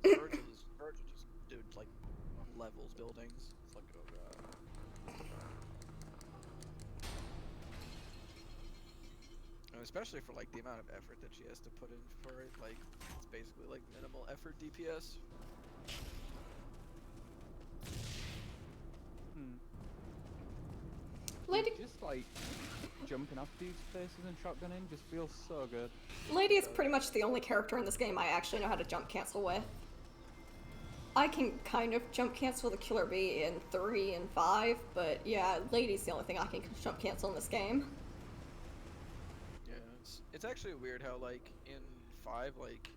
Virgil just dude like levels buildings. It's like and especially for like the amount of effort that she has to put in for it, like it's basically like minimal effort DPS. Lady, Just like jumping off dudes' faces and shotgunning just feels so good. Lady is pretty much the only character in this game I actually know how to jump cancel with. I can kind of jump cancel the Killer Bee in 3 and 5, but yeah, Lady's the only thing I can jump cancel in this game. Yeah, it's actually weird how like in 5 like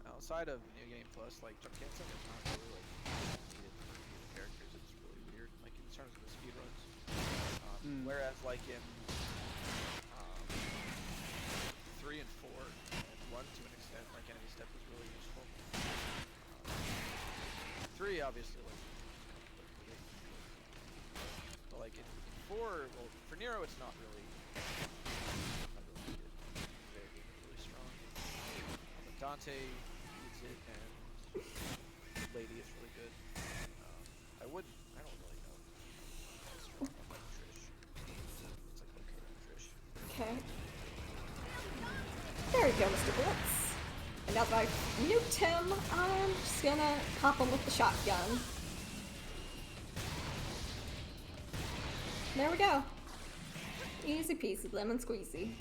outside of New Game Plus like jump canceling is not really like needed for the characters. It's really weird like in terms of the speedruns. Whereas like in 3 and 4 and 1 to an extent, like enemy step is really useful. 3 obviously like but like in 4, well for Nero it's not really needed. Really strong. But Dante needs it and Lady is really good. I don't really know how strong about Trish. It's like okay on Trish. Okay. There you go, Mr. Blitz. And now that I've nuked him, I'm just gonna pop him with the shotgun. There we go. Easy peasy, lemon squeezy.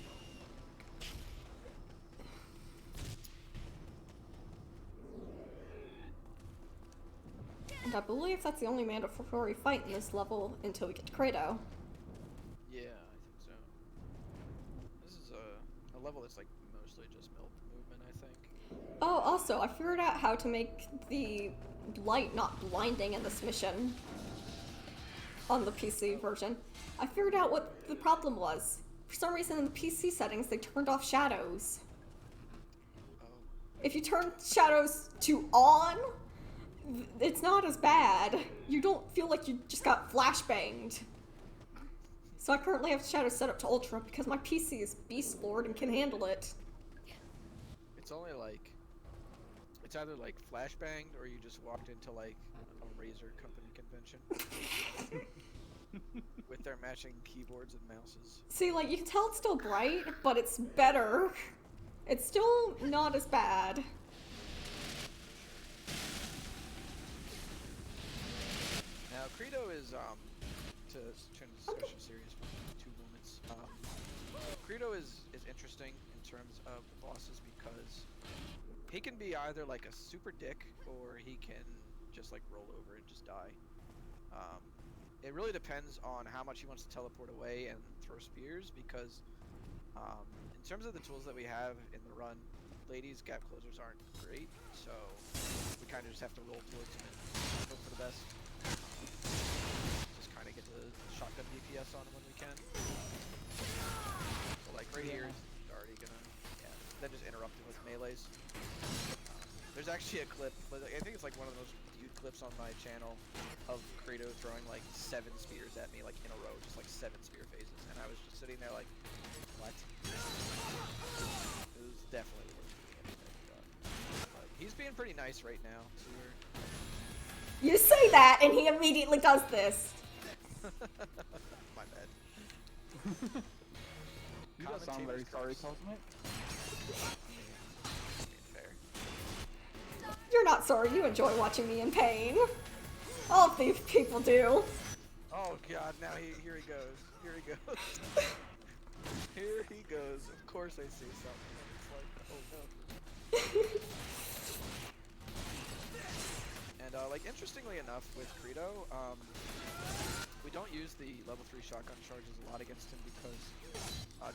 And I believe that's the only mandatory fight in this level until we get to Credo. Yeah, I think so. This is a level that's it's like mostly just movement, I think. Oh, also, I figured out how to make the light not blinding in this mission on the PC version. I figured out what the problem was. For some reason in the PC settings, they turned off shadows. Oh. If you turn shadows to on, it's not as bad. You don't feel like you just got flashbanged. So I currently have shadows set up to ultra because my PC is beast lord and can handle it. It's only like, it's either like flashbanged or you just walked into like a Razer company convention with their matching keyboards and mouses. See, like, you can tell it's still bright, but it's better. It's still not as bad. Now, Credo is, to turn the discussion serious for 2 moments, Credo is interesting in terms of the bosses because he can be either like a super dick or he can just like roll over and just die. It really depends on how much he wants to teleport away and throw spears because in terms of the tools that we have in the run, ladies gap closers aren't great, so we kind of just have to roll towards him and hope for the best. Just kind of get the shotgun DPS on him when we can. So like right here, it's already gonna, then just interrupt him with melees. There's actually a clip, I think it's like one of those viewed clips on my channel of Credo throwing like 7 spears at me like in a row, just like 7 spear phases, and I was just sitting there like, what? It was definitely worth doing anything, but he's being pretty nice right now to her. You say that, and he immediately does this. My bad. You don't sound very sorry, Cosmic. Fair. You're not sorry, you enjoy watching me in pain. All of these people do. Oh god, now here he goes. Here he goes. Here he goes. Of course I see something. It's like, oh no. And like interestingly enough with Credo, we don't use the level 3 shotgun charges a lot against him because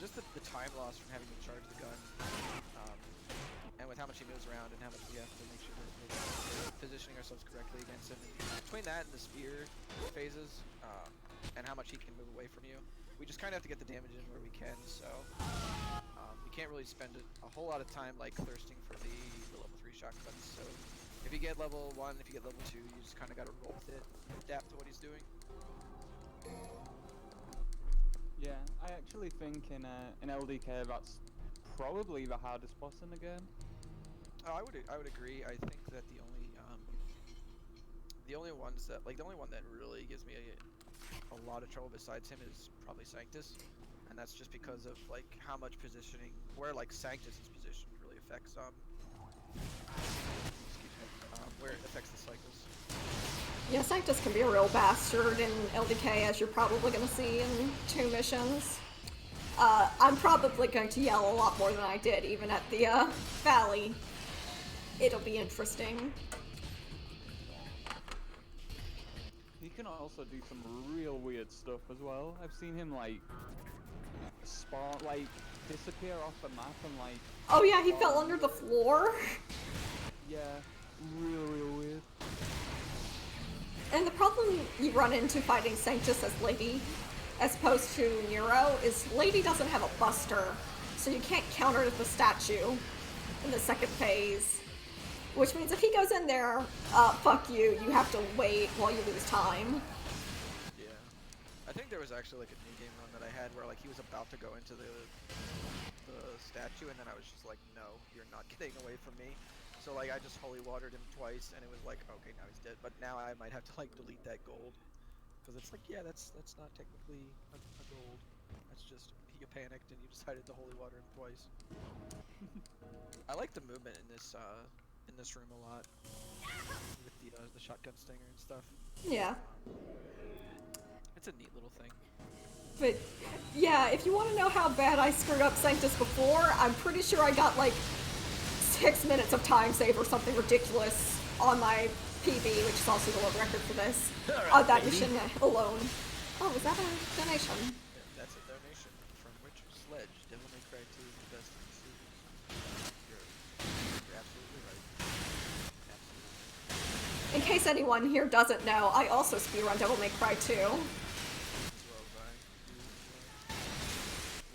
just the time loss from having to charge the gun, and with how much he moves around and how much we have to make sure that we're positioning ourselves correctly against him. And between that and the spear phases, and how much he can move away from you, we just kind of have to get the damage in where we can. So we can't really spend a whole lot of time like thirsting for the level 3 shotguns. So if you get level 1, if you get level 2, you just kind of got to roll with it, adapt to what he's doing. Yeah, I actually think in LDK that's probably the hardest boss in the game. Oh, I would agree. I think that the only ones that the only one that really gives me a lot of trouble besides him is probably Sanctus, and that's just because of like how much positioning, where like Sanctus's position really affects where it affects the cycles. Yeah, Sanctus can be a real bastard in LDK, as you're probably going to see in 2 missions. I'm probably going to yell a lot more than I did, even at the Valley. It'll be interesting. He can also do some real weird stuff as well. I've seen him like spawn, like disappear off the map and like... Oh yeah, he fell under the floor. Yeah, real weird. And the problem you run into fighting Sanctus as Lady, as opposed to Nero, is Lady doesn't have a buster, so you can't counter the statue in the second phase. Which means if he goes in there, fuck you, you have to wait while you lose time. Yeah. I think there was actually like a new game run that I had where like he was about to go into the statue, and then I was just like, no, you're not getting away from me. So like I just holy watered him twice, and it was like, okay, now he's dead. But now I might have to like delete that gold, because it's like, yeah, that's not technically a gold. That's just you panicked and you decided to holy water him twice. I like the movement in this room a lot with the shotgun stinger and stuff. Yeah. It's a neat little thing. But yeah, if you want to know how bad I screwed up Sanctus before, I'm pretty sure I got like 6 minutes of time save or something ridiculous on my PB, which is also the world record for this. Right, that mission alone. Oh, was that a donation? Yeah, that's a donation from Richard Sledge. Devil May Cry 2 is the best DLC. case anyone here doesn't know, I also speedrun Devil May Cry 2.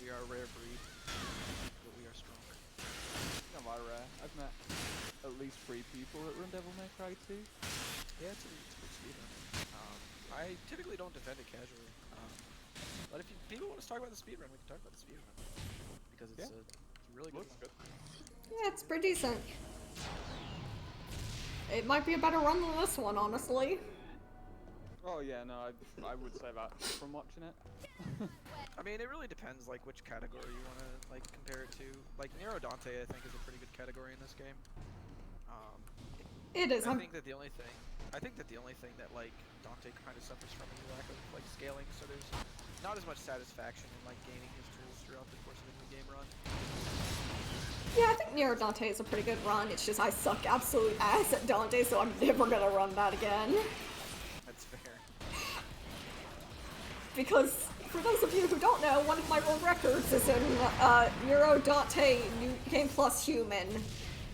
We are a rare breed, but we are strong. I'm not rare. I've met at least 3 people that run Devil May Cry 2. Yeah, it's a good speedrun. I typically don't defend it casually, but if people want to talk about the speedrun, we can talk about the speedrun because it's a really good one. Yeah, it's pretty decent. It might be a better run than this one, honestly. Oh yeah, no, I would say that from watching it. I mean, it really depends, like, which category you want to, like, compare it to. Like, Nero Dante, I think, is a pretty good category in this game. It is. I think that the only thing that, like, Dante kind of suffers from is the lack of, like, scaling, so there's not as much satisfaction in, like, gaining his tools throughout the course of a new game run. Yeah, I think Nero Dante is a pretty good run. It's just I suck absolute ass at Dante, so I'm never gonna run that again. That's fair. Because, for those of you who don't know, one of my world records is in Nero Dante New Game Plus Human.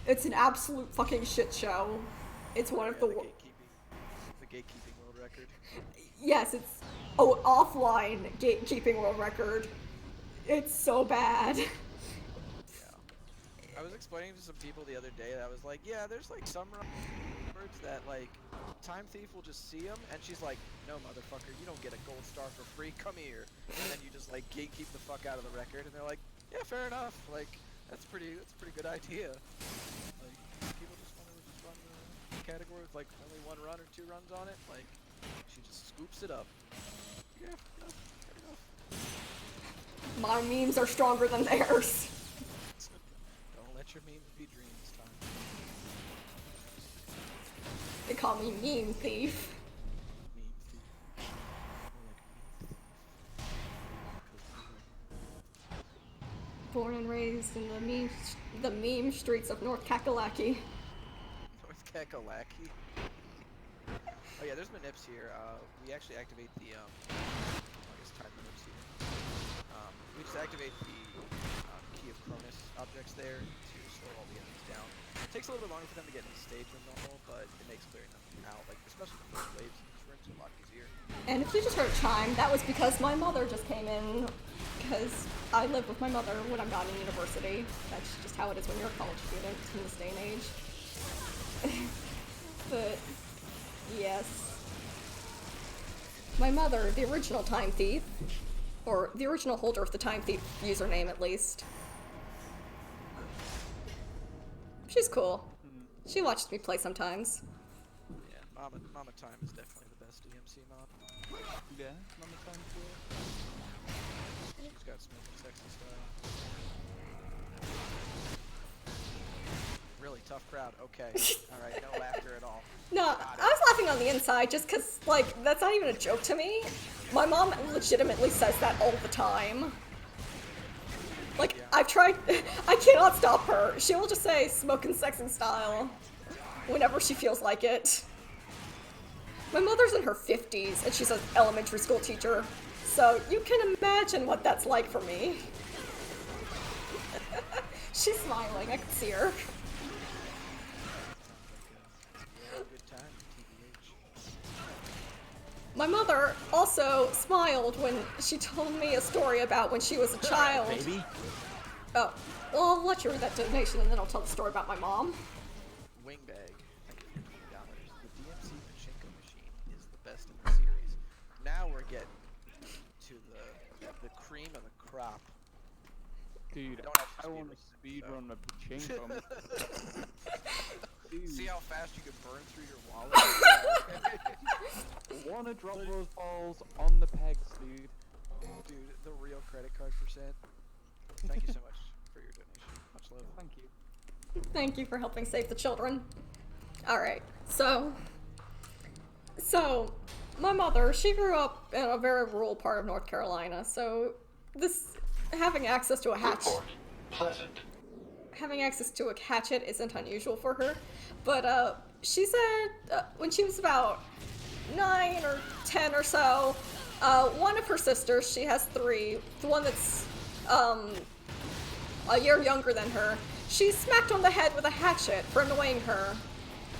It's an absolute fucking shit show. It's one of the gatekeeping world record. Yes, it's offline gatekeeping world record. It's so bad. I was explaining to some people the other day that I was like, yeah, there's like some words that like Tymethief will just see them, and she's like, no, motherfucker, you don't get a gold star for free. Come here, and then you just like gatekeep the fuck out of the record, and they're like, yeah, fair enough. Like that's a pretty good idea. Like people just want to run the category with like only 1 run or 2 runs on it. Like she just scoops it up. Yeah, fair enough. My memes are stronger than theirs. Let your memes be dreams, Tom. They call me Meme Thief. Meme thief. Born and raised in the meme streets of North Kakalaki. North Kakalaki? Oh yeah, there's manips here. We actually activate the, I guess time manips here. We just activate the Key of Cronus objects there to slow all the enemies down. It takes a little bit longer for them to get into stage than normal, but it makes clearing them out, like, especially the first waves, these rooms are a lot easier. And if you just heard chime, that was because my mother just came in, because I live with my mother when I'm not in university. That's just how it is when you're a college student in this day and age. But, yes. My mother, the original Tymethief, or the original holder of the Tymethief username at least. She's cool. She watches me play sometimes. Yeah, Mama Time is definitely the best DMC mod. Yeah, Mama Time too. She's got smooth and sexy style. Really tough crowd. Okay. Alright, no laughter at all. No, I was laughing on the inside just because, like, that's not even a joke to me. My mom legitimately says that all the time. Like, yeah. I've tried, I cannot stop her. She will just say smoking sex and style whenever she feels like it. My mother's in her 50s and she's an elementary school teacher, so you can imagine what that's like for me. She's smiling, I can see her. My mother also smiled when she told me a story about when she was a child. Baby. Oh, well, I'll let you read that donation and then I'll tell the story about my mom. Wingbag, thank you for $20. The DMC Pachinko machine is the best in the series. Now we're getting to the cream of the crop. Dude, I want to speedrun a Pachinko. See how fast you can burn through your wallet? Wanna drop those balls on the pegs, dude. Dude, the real credit card percent. Thank you so much for your donation. Much love. Thank you. Thank you for helping save the children. Alright, so my mother, she grew up in a very rural part of North Carolina, so having access to a hatchet isn't unusual for her. But she said when she was about 9 or 10 or so, one of her sisters, she has 3, the one that's a year younger than her, she smacked on the head with a hatchet for annoying her.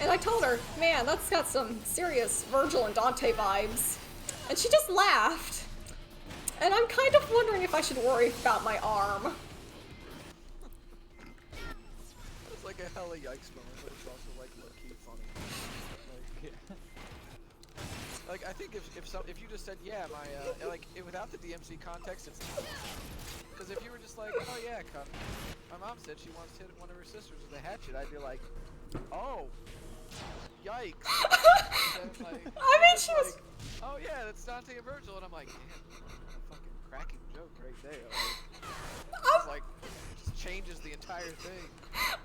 And I told her, man, that's got some serious Virgil and Dante vibes. And she just laughed. And I'm kind of wondering if I should worry about my arm. It's like a hella yikes moment, but it's also like low-key funny. Like I think if you just said, yeah, my without the DMC context, it's because if you were just like, oh yeah, my mom said she wants to hit one of her sisters with a hatchet, I'd be like, oh, yikes. Like, I mean, she was. like, oh yeah, that's Dante and Virgil, and I'm like, damn, a fucking cracking joke right there. It's like, just changes the entire thing.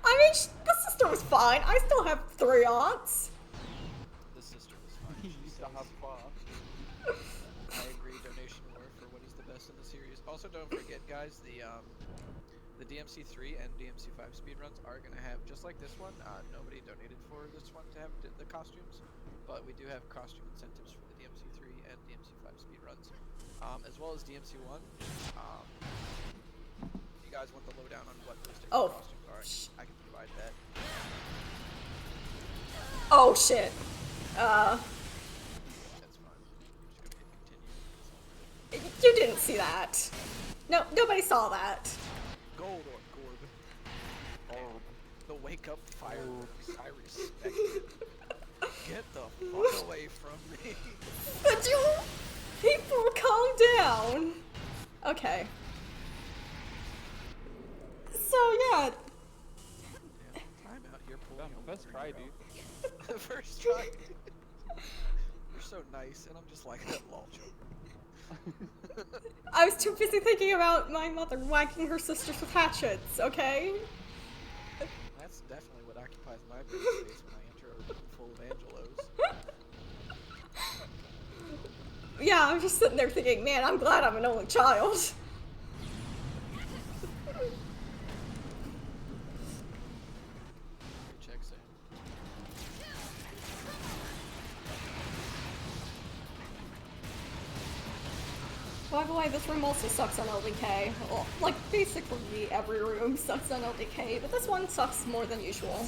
I mean, the sister was fine. I still have 3 aunts. The sister was fine. You used to have fun. I agree. Donation war for what is the best in the series. Also, don't forget, guys, the DMC3 and DMC5 speedruns are gonna have, just like this one. Nobody donated for this one to have the costumes, but we do have costume incentives for the DMC3 and DMC5 speedruns, as well as DMC1. If you guys want the lowdown on what those different costumes are, I can provide that. Oh shit. That's fine. You're just gonna hit continue. You didn't see that. No, nobody saw that. Gold or Gorb. Orb. The wake up fireworks. I respect it. Get the fuck away from me. But you people calm down. Okay. So yeah. Time out here pulling First try, dude. First try. You're so nice, and I'm just like that lol joke. I was too busy thinking about my mother whacking her sisters with hatchets, okay? That's definitely what occupies my brain space when I enter a room full of Angelos. Yeah, I'm just sitting there thinking, man, I'm glad I'm an only child. Check Sam. By the way, this room also sucks on LDK. Well, like, basically every room sucks on LDK, but this one sucks more than usual.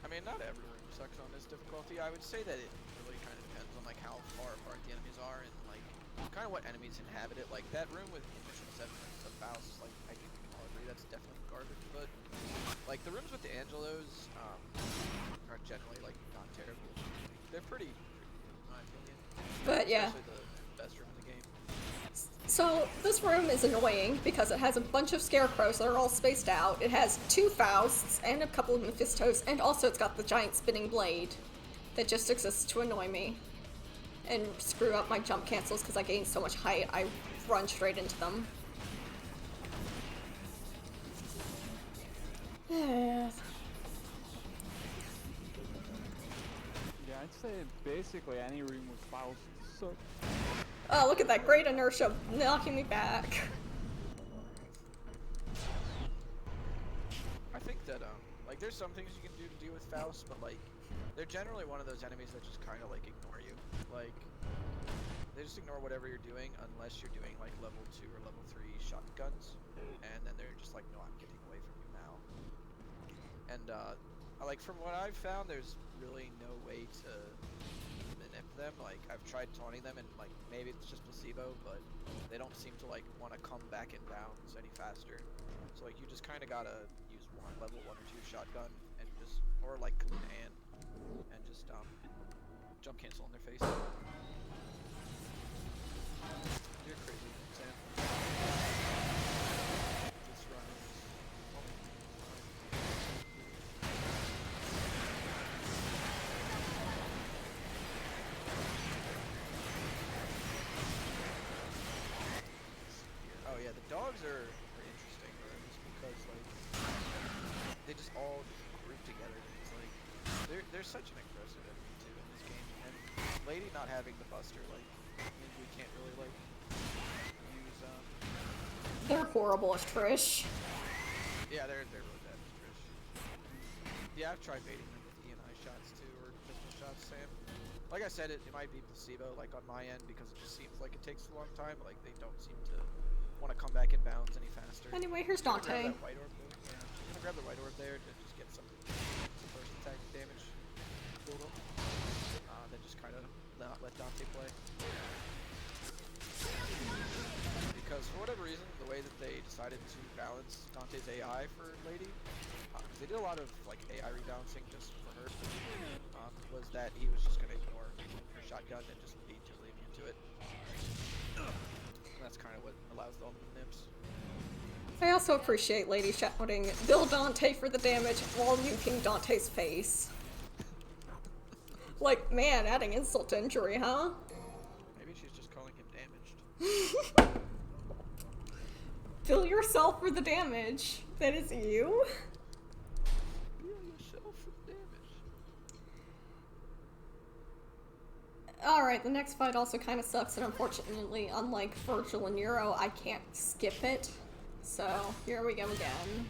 I mean, not every room sucks on this difficulty. I would say that it really kind of depends on like how far apart the enemies are and like kind of what enemies inhabit it. Like that room with Mission 7 of Faust, like I think we can all agree that's definitely garbage. But like the rooms with the Angelos are generally like not terrible. They're pretty good, in my opinion. But yeah. Especially the best room in the game. So, this room is annoying because it has a bunch of scarecrows that are all spaced out. It has 2 Fausts and a couple of Mephistos, and also it's got the giant spinning blade that just exists to annoy me and screw up my jump cancels because I gain so much height, I run straight into them. Yeah, I'd say basically any room with Faust sucks. Oh, look at that great inertia knocking me back. I think that like there's some things you can do to deal with Faust, but like they're generally one of those enemies that just kind of like ignore you. Like they just ignore whatever you're doing unless you're doing like level 2 or level 3 shotguns, and then they're just like, no, I'm getting away from you now. And like from what I've found, there's really no way to manip them. Like I've tried taunting them, and like maybe it's just placebo, but they don't seem to like want to come back in bounds any faster. So like you just kind of gotta use one level 1 or 2 shotgun and just, or like Kaluna hand, and just jump cancel in their face. You're crazy, Sam. Just run. Oh yeah, the dogs are interesting, bro, just because like they just all group together. It's like they're such an aggressive enemy too in this game, and Lady not having the Buster like means we can't really like use They're horrible as Trish. yeah, they're really bad as Trish. Yeah, I've tried baiting them with E and I shots too, or pistol shots, Sam. Like I said, it might be placebo like on my end because it just seems like it takes a long time, but like they don't seem to want to come back in bounds any faster. Anyway, here's Grab Dante. that white orb there. Yeah, I'm gonna grab the white orb there to just get some first attack damage. killed him. Then just kind of not let Dante play. Because for whatever reason, the way that they decided to balance Dante's AI for Lady, because they did a lot of like AI rebalancing just for her, was that he was just going to ignore her shotgun and just be totally immune to it. And that's kind of what allows the ultimate nips. I also appreciate Lady shouting, "Bill Dante for the damage," while nuking Dante's face. Like, man, adding insult to injury, huh? Maybe she's just calling him damaged. Bill yourself for the damage. That is you? Bill yourself for the damage. Alright, the next fight also kind of sucks, and unfortunately, unlike Virgil and Euro, I can't skip it. So, here we go again.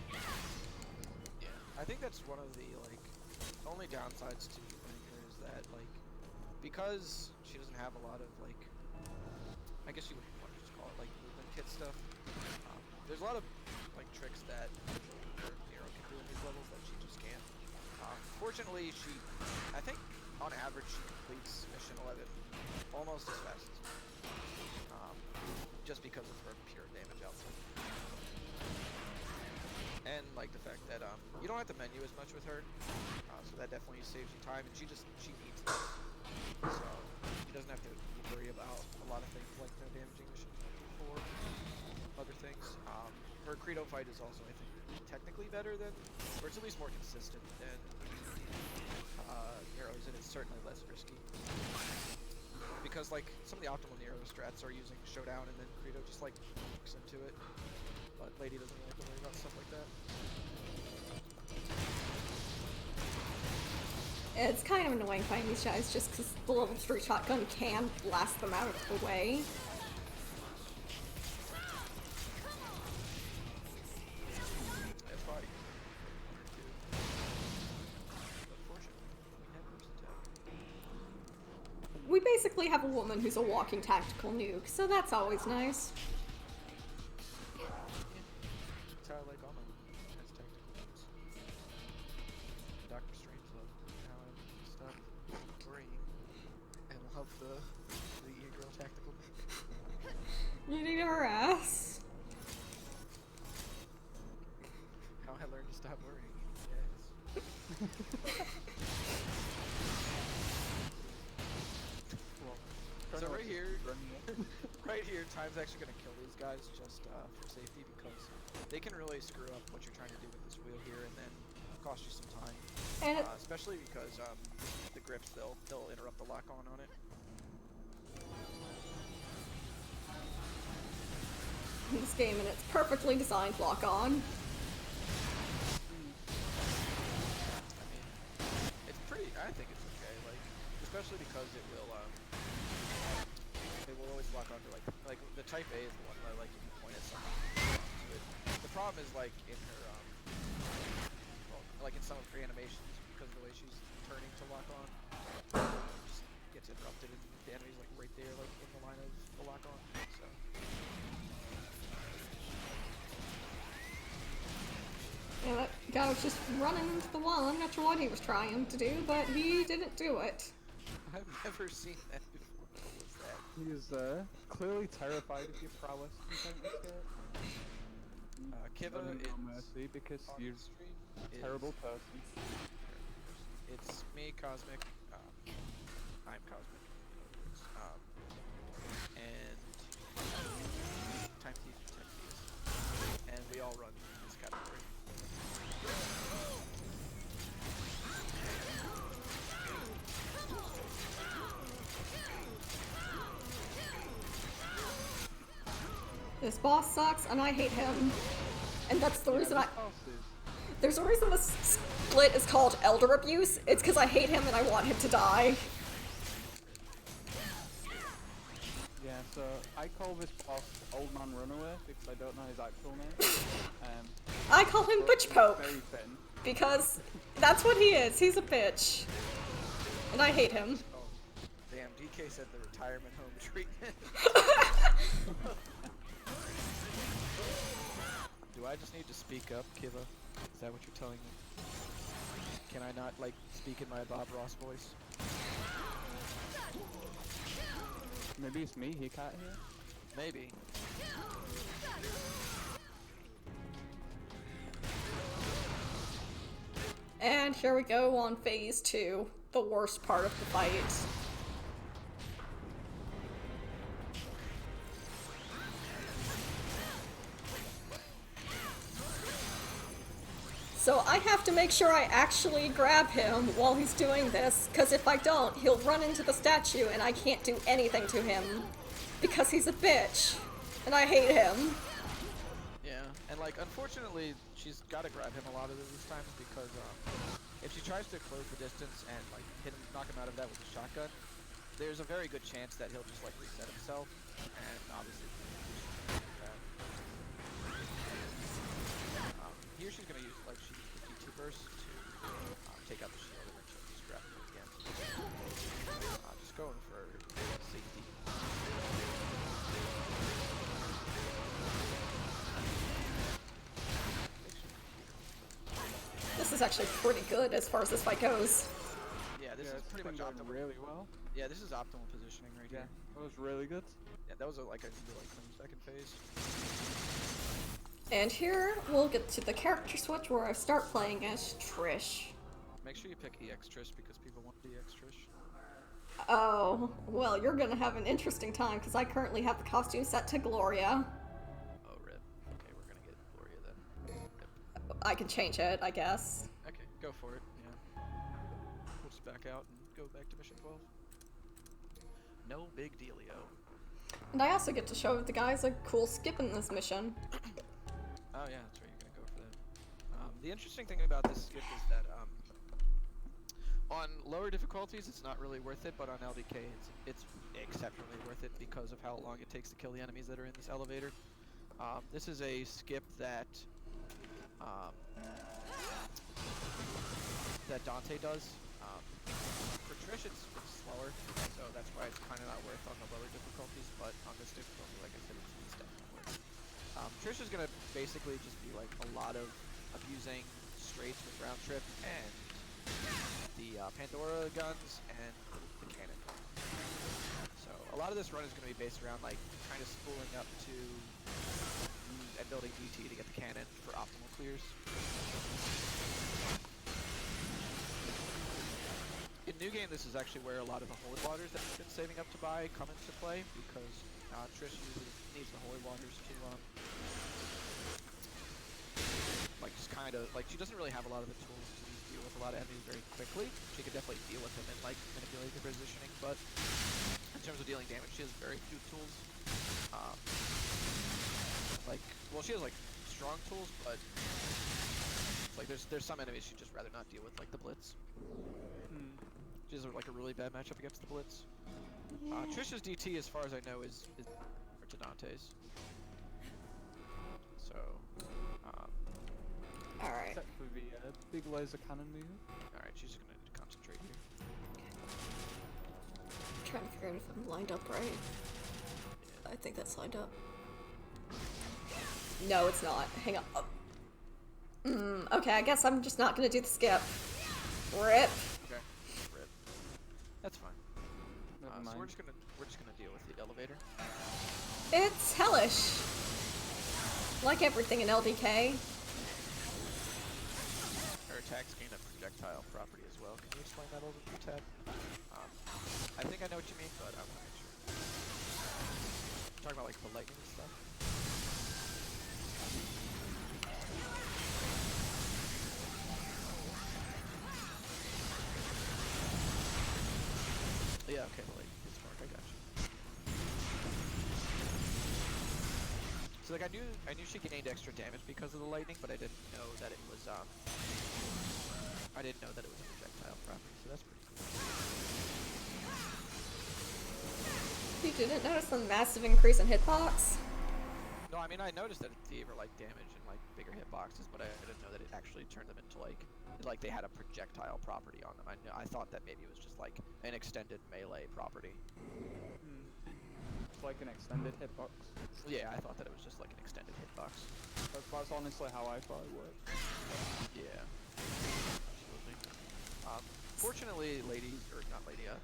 Yeah, I think that's one of the, like, only downsides to playing her is that, like, because she doesn't have a lot of, like, I guess you would want to just call it, like, movement kit stuff. There's a lot of, like, tricks that Nero can do in these levels that she just can't. Fortunately, I think, on average, she completes Mission 11 almost as fast as me. Just because of her pure damage output. And, like, the fact that, you don't have to menu as much with her, so that definitely saves you time, and she needs this. So, she doesn't have to worry about a lot of things like no damaging Mission 4. Other things. Her Credo fight is also, I think, technically better than, or it's at least more consistent than Nero's, and it's certainly less risky. Because, like, some of the optimal Nero strats are using Showdown and then Credo just, like, hooks into it. But Lady doesn't really have to worry about stuff like that. It's kind of annoying fighting these guys just because the level 3 shotgun can blast them out of the way. We basically have a woman who's a walking tactical nuke, so that's always nice. That's how I like all my as tactical nukes. Dr. Strangelove, how I stop worrying and love the e-girl tactical nuke. You need to harass. How I learned to stop worrying, yes. So right here, Time's actually going to kill these guys just for safety because they can really screw up what you're trying to do with this wheel here and then cost you some time. And especially because the grips, they'll interrupt the lock-on on it. in this game, and it's perfectly designed lock-on. I mean, it's pretty, I think it's okay, like, especially because it will always lock onto, like the Type A is the one that I like to point at something to it. The problem is, like, in her, well, like in some of her animations, because of the way she's turning to lock on, just gets interrupted, and the enemy's, like, right there, like, in the line of the lock on, so. Yeah, that guy was just running into the wall. I'm not sure what he was trying to do, but he didn't do it. I've never seen that before. What was that? He is clearly terrified of your prowess. Kiva is mercy because on you're the stream a terrible person. It's me, Cosmic. I'm Cosmic. And Tymethief, and we all run this category. This boss sucks, and I hate him. And that's the reason There's a reason this split is called Elder Abuse. It's because I hate him and I want him to die. Yeah, so I call this boss Old Man Runaway because I don't know his actual name. I call him Bitch Poke. Very thin. Because that's what he is. He's a bitch. And I hate him. Oh, damn, DK said the retirement home treatment. Do I just need to speak up, Kiva? Is that what you're telling me? Can I not, like, speak in my Bob Ross voice? Maybe it's me he can't hear. Maybe. And here we go on phase 2, the worst part of the fight. So I have to make sure I actually grab him while he's doing this, because if I don't, he'll run into the statue and I can't do anything to him, because he's a bitch, and I hate him. Yeah, and like, unfortunately, she's got to grab him a lot of these times because if she tries to close the distance and like knock him out of that with a shotgun, there's a very good chance that he'll just like reset himself, and obviously here she's gonna use like she used the D2 burst to take out the shield and then she'll just grab him again. Just going for safety. This is actually pretty good as far as this fight goes. Yeah, this is pretty much optimal. Really well. Yeah, this is optimal positioning right here. That was really good. Yeah, that was like a really clean second phase. And here we'll get to the character switch where I start playing as Trish. Make sure you pick EX Trish because people want EX Trish. Oh, well, you're gonna have an interesting time because I currently have the costume set to Gloria. Oh, rip. Okay, we're gonna get Gloria then. Rip. I can change it, I guess. Okay, go for it. Yeah. We'll just back out and go back to mission 12. No big dealio. And I also get to show the guys a cool skip in this mission. Oh yeah, that's right, you're gonna go for that. The interesting thing about this skip is that on lower difficulties it's not really worth it, but on LDK it's exceptionally worth it because of how long it takes to kill the enemies that are in this elevator. This is a skip that that Dante does. For Trish it's slower, so that's why it's kind of not worth on the lower difficulties, but on this difficulty, like I said, it's definitely worth it. Trish is going to basically just be like a lot of abusing straights with round trip and the Pandora guns and the cannon. So a lot of this run is going to be based around like kind of spooling up to and building DT to get the cannon for optimal clears. In New Game, this is actually where a lot of the Holy Waters that we've been saving up to buy come into play, because Trish usually needs the Holy Waters to, like, just kind of, like, she doesn't really have a lot of the tools to deal with a lot of enemies very quickly. She can definitely deal with them and, like, manipulate their positioning, but in terms of dealing damage, she has very few tools. Like, well, she has, like, strong tools, but, like, there's some enemies she'd just rather not deal with, like the Blitz. She has like a really bad matchup against the Blitz. Trish's DT, as far as I know, is to Dante's. So, Alright. Except for the big laser cannon move. alright, she's gonna need to concentrate here. Trying to figure out if I'm lined up right. I think that's lined up. No, it's not. Hang on. Oh. Okay, I guess I'm just not gonna do the skip. Rip. Okay, rip. That's fine. So we're just gonna deal with the elevator. It's hellish. Like everything in LDK. Her attacks gain a projectile property as well. Can you explain that a little bit, Ted? I think I know what you mean, but I want to make sure. You're talking about like the lightning and stuff? Yeah, okay, the lightning is mark, I got you. So like I knew she gained extra damage because of the lightning, but I didn't know that it was a projectile property, so that's pretty cool. You didn't notice the massive increase in hitbox? No, I mean I noticed that it gave her like damage and like bigger hitboxes, but I didn't know that it actually turned them into like they had a projectile property on them. I thought that maybe it was just like an extended melee property. It's like an extended hitbox. Yeah, I thought that it was just like an extended hitbox. That's honestly how I thought it worked. Yeah. Absolutely. Fortunately,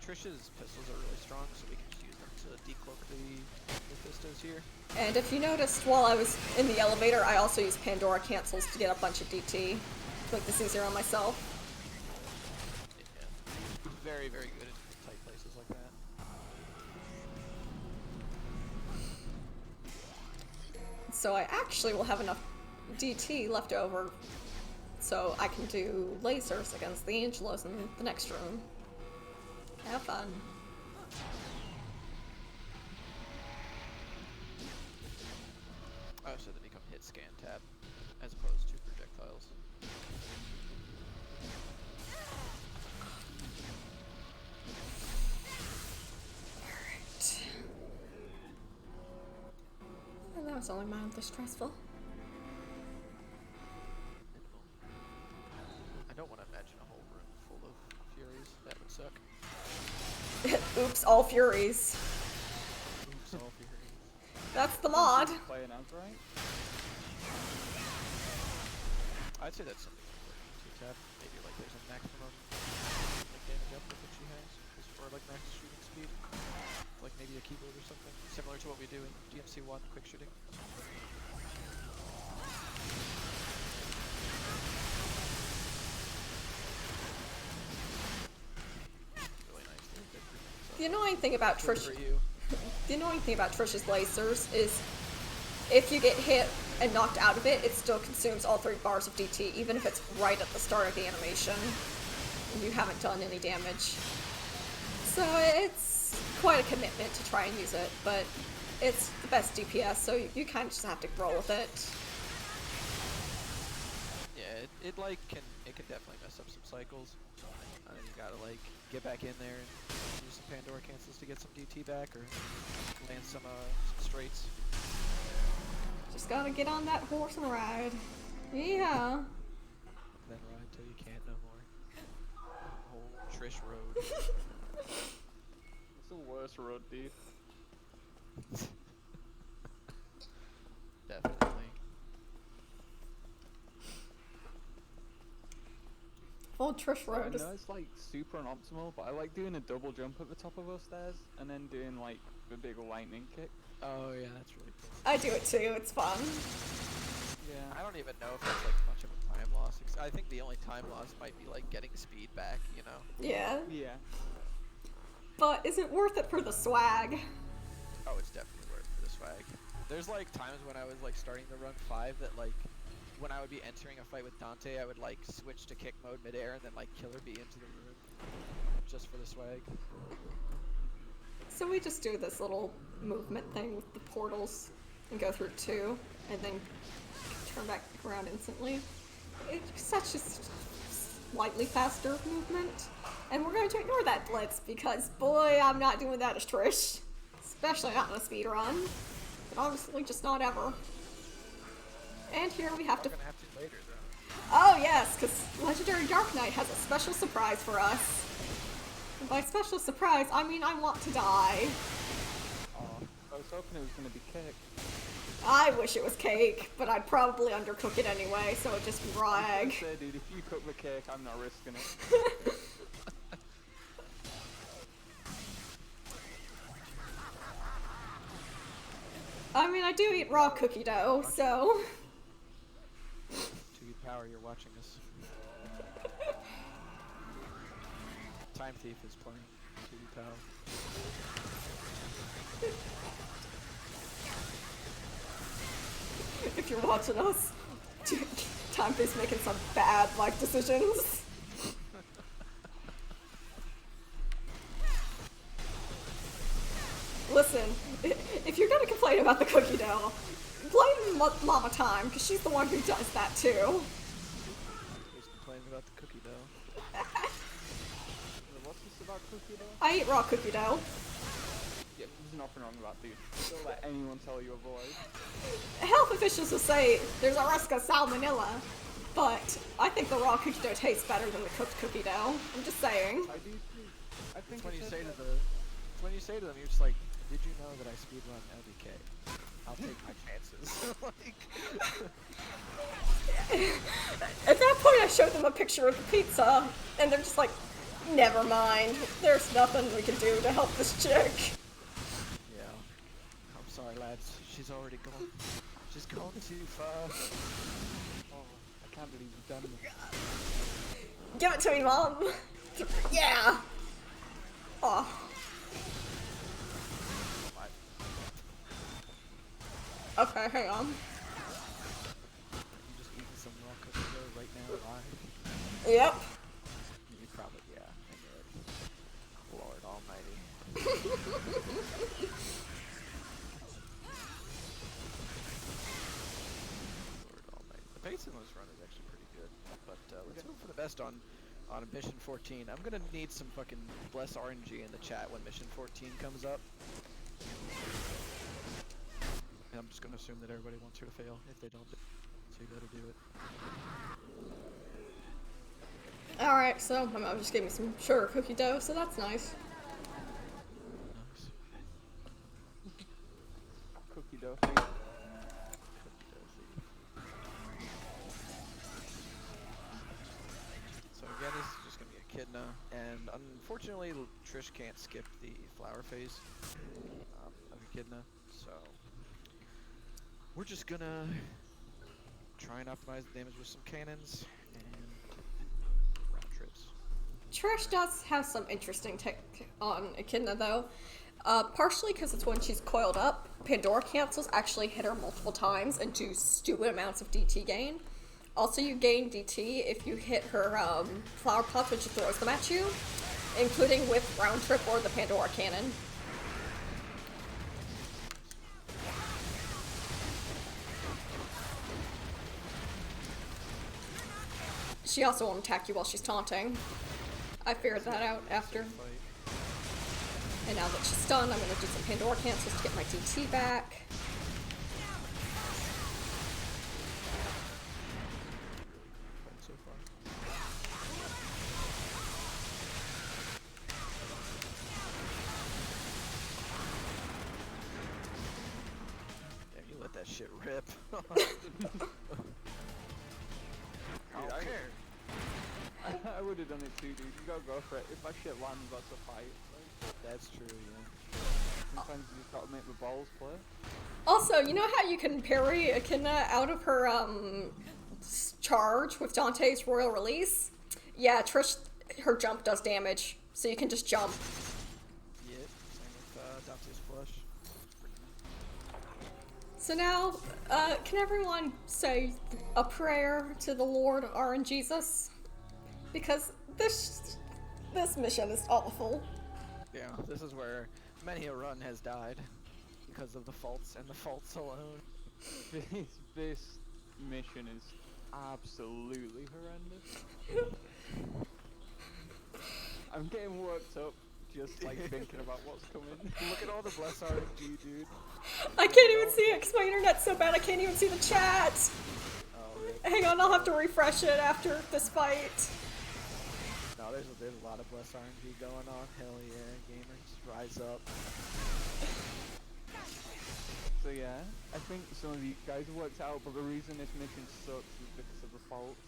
Trish's pistols are really strong, so we can just use them to decloak the Mephistos here. And if you noticed, while I was in the elevator, I also used Pandora cancels to get a bunch of DT. To make this easier on myself. Yeah. Very, very good in tight places like that. So I actually will have enough DT left over so I can do lasers against the Angelos in the next room. Have fun. Oh, so they become hit scan tab as opposed to projectiles. Alright. Well, that was only mildly stressful. I don't want to imagine a whole room full of Furies. That would suck. Oops, all Furies. Oops, all Furies. That's the mod. Playing as, right? I'd say that's something to tab. Maybe like there's a maximum like damage output that she has, or like max shooting speed. Like maybe a keyboard or something, similar to what we do in DMC1 quick shooting. Really nice. The annoying thing about Good Trish, for you. the annoying thing about Trish's lasers is if you get hit and knocked out of it, it still consumes all 3 bars of DT, even if it's right at the start of the animation and you haven't done any damage. So it's quite a commitment to try and use it, but it's the best DPS, so you kind of just have to roll with it. Yeah, it can definitely mess up some cycles. You gotta like get back in there and use some Pandora cancels to get some DT back, or land some straights. Just gotta get on that horse and ride. Yeah. Then ride till you can't no more. Whole Trish road. It's the worst road, dude. Definitely. Old Trish I road is... know it's like super unoptimal, but I like doing a double jump at the top of those stairs and then doing like the big lightning kick. Oh yeah, that's really cool. I do it too, it's fun. Yeah. I don't even know if that's like much of a time loss. I think the only time loss might be like getting speed back, you know? Yeah. Yeah. But is it worth it for the swag? Oh, it's definitely worth it for the swag. There's like times when I was like starting to run 5 that like when I would be entering a fight with Dante, I would like switch to kick mode midair and then like killer bee into the room just for the swag. So we just do this little movement thing with the portals and go through 2 and then turn back around instantly. It's such a slightly faster movement. And we're going to ignore that blitz because boy, I'm not doing that as Trish. Especially not in a speedrun. But honestly, just not ever. And here we have to... We're gonna have to later though. Oh yes, because Legendary Dark Knight has a special surprise for us. And by special surprise, I mean I want to die. Oh, I was hoping it was gonna be cake. I wish it was cake, but I'd probably undercook it anyway, so it'd just be raw I egg. say, dude, if you cook the cake, I'm not risking it. I mean, I do eat raw cookie dough, so... 2B Power, you're watching us. Tymethief is playing 2B Power. If you're watching us, Tymethief's making some bad life decisions. Listen, if you're gonna complain about the cookie dough, blame Mama Time, because she's the one who does that too. Who's complaining about the cookie dough? What's this about cookie dough? I eat raw cookie dough. Yeah, there's nothing wrong with that, dude. Don't let anyone tell you otherwise. Health officials will say there's a risk of salmonella, but I think the raw cookie dough tastes better than the cooked cookie dough. I'm just saying. I do too. I think It's when it you says say to that. when you say to them, you're just like, did you know that I speedrun LDK? I'll take my chances. Like, At that point, I showed them a picture of the pizza, and they're just like, Never mind. There's nothing we can do to help this chick. Yeah. I'm sorry, lads. She's already gone. She's gone too far. Oh, I can't believe you've done this. Give it to me, Mom. Yeah. Oh. Okay, hang on. You just eating some raw cookie dough right now live? Yep. You probably, yeah. I knew it. Lord almighty. Lord almighty. The pace in this run is actually pretty good. But let's hope for the best on Mission 14. I'm gonna need some fucking bless RNG in the chat when Mission 14 comes up. And I'm just gonna assume that everybody wants her to fail. If they don't, so you better do it. Alright, so my mom just gave me some sugar cookie dough, so that's nice. Nice. Cookie dough. So again, this is just gonna be a Echidna, and unfortunately, Trish can't skip the flower phase of Echidna, so we're just gonna try and optimize the damage with some cannons and round trips. Trish does have some interesting tech on Echidna, though. Partially because it's when she's coiled up. Pandora cancels actually hit her multiple times and do stupid amounts of DT gain. Also, you gain DT if you hit her flower pots when she throws them at you, including with round trip or the Pandora cannon. She also won't attack you while she's taunting. I figured that out after. And now that she's stunned, I'm going to do some Pandora cancels to get my DT back. So far. Damn, you let that shit rip. I don't care. I would have done it too, dude. You gotta go for it. If that shit lands, that's a fight. Like, That's true, yeah. sometimes you just gotta make the balls play. Also, you know how you can parry Echidna out of her charge with Dante's Royal Release? Yeah, Trish, her jump does damage, so you can just jump. Yeah, same with Dante's Flush. So now, can everyone say a prayer to the Lord RNGesus? Because this mission is awful. Yeah, this is where many a run has died because of the faults and the faults alone. This mission is absolutely horrendous. I'm getting worked up just like thinking about what's coming. Look at all the bless RNG, dude. I can't even see it because my internet's so bad I can't even see the chat. Oh, rip. Hang on, I'll have to refresh it after this fight. No, there's a lot of bless RNG going on. Hell yeah, gamers, rise up. So yeah, I think some of you guys have worked out, but the reason this mission sucks is because of the faults.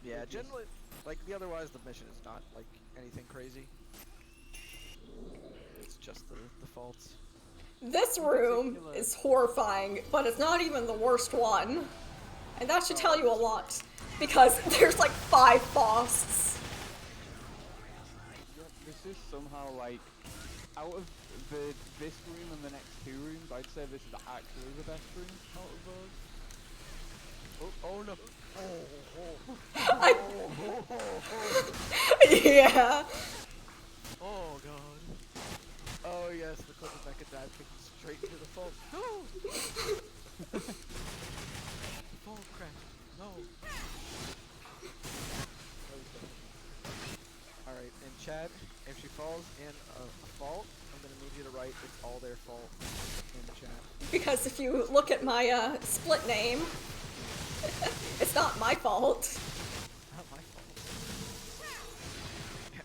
Yeah, generally, like otherwise the mission is not like anything crazy. It's just the faults. This room is horrifying, but it's not even the worst one. And that should tell you a lot, because there's like 5 boss. Yep, this is somehow like, out of this room and the next 2 rooms, I'd say this is actually the best room out of those. Oh no! Yeah. Oh god. Oh yes, the clip of Becca dive kicking straight into the fault. No! Fall crap. No. Alright, and Chad, if she falls in a fault, I'm gonna need you to write it's all their fault in the chat. Because if you look at my split name, it's not my fault. Not my fault.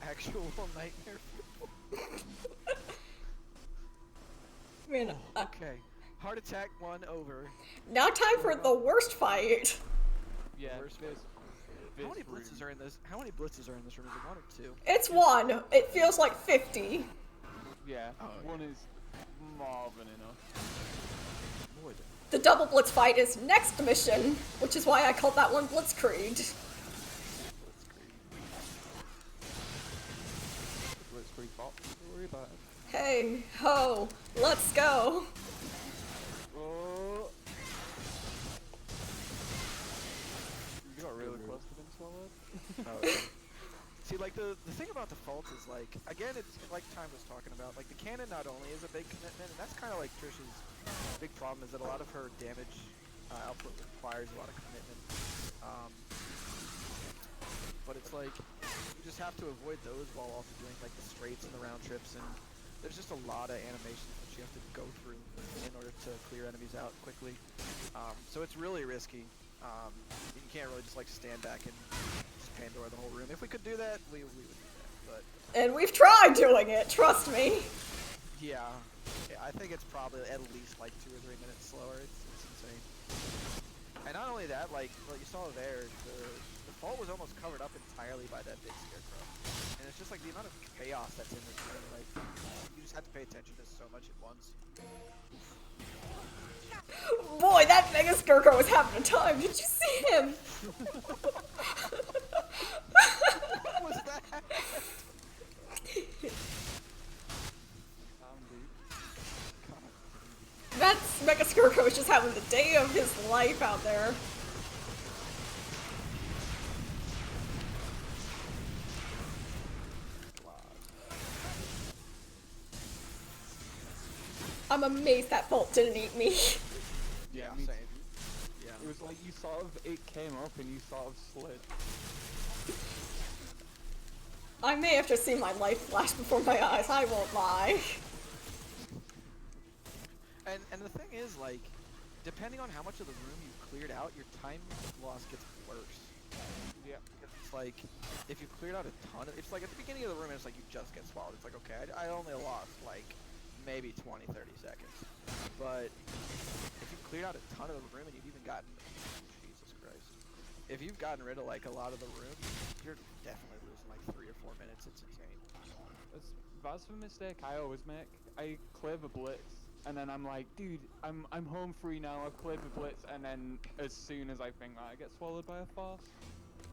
Actual nightmare fuel. Man, Okay. Heart attack 1 over. now time for the worst fight. Yeah, Worst this, How many blitzes are in this? How many blitzes are in this room? Is it 1 or 2? It's 1. It feels like 50. Yeah, Oh, one is more than enough. More than. The double blitz fight is next mission, which is why I called that one Blitzkrieg. Blitzkrieg bot. Don't worry about it. Hey, ho, let's go. Oh. You got really close to being swallowed. See, like, the thing about the fault is, like, again, it's like Time was talking about, like, the cannon not only is a big commitment, and that's kind of like Trish's big problem, is that a lot of her damage output requires a lot of commitment. But it's like, you just have to avoid those while also doing, like, the straights and the round trips, and there's just a lot of animations that you have to go through in order to clear enemies out quickly. So it's really risky. You can't really just, like, stand back and just Pandora the whole room. If we could do that, we would do that, but... And we've tried doing it, trust me. Yeah, I think it's probably at least, like, 2 or 3 minutes slower. It's insane. And not only that, like, what you saw there, the fault was almost covered up entirely by that big scarecrow. And it's just, like, the amount of chaos that's in this game, like, you just have to pay attention to so much at once. Boy, that Mega Scarecrow was having a time. Did you see him? What was that? That Mega Scarecrow was just having the day of his life out there. I'm amazed that Bolt didn't eat me. Yeah, me same. too. Yeah. It was like you sort of, it came up and you sort of slid. I may have just seen my life flash before my eyes, I won't lie. And the thing is, like, depending on how much of the room you cleared out, your time loss gets worse. Yeah. Because it's like, if you cleared out a ton of, it's like at the beginning of the room, it's like you just get swallowed. It's like, okay, I only lost like maybe 20, 30 seconds. But if you cleared out a ton of the room and you've even gotten, Jesus Christ, if you've gotten rid of like a lot of the room, you're definitely losing like 3 or 4 minutes. It's insane. That's the mistake I always make. I clear the blitz, and then I'm like, dude, I'm home free now. I've cleared the blitz, and then as soon as I think that, I get swallowed by a Faust.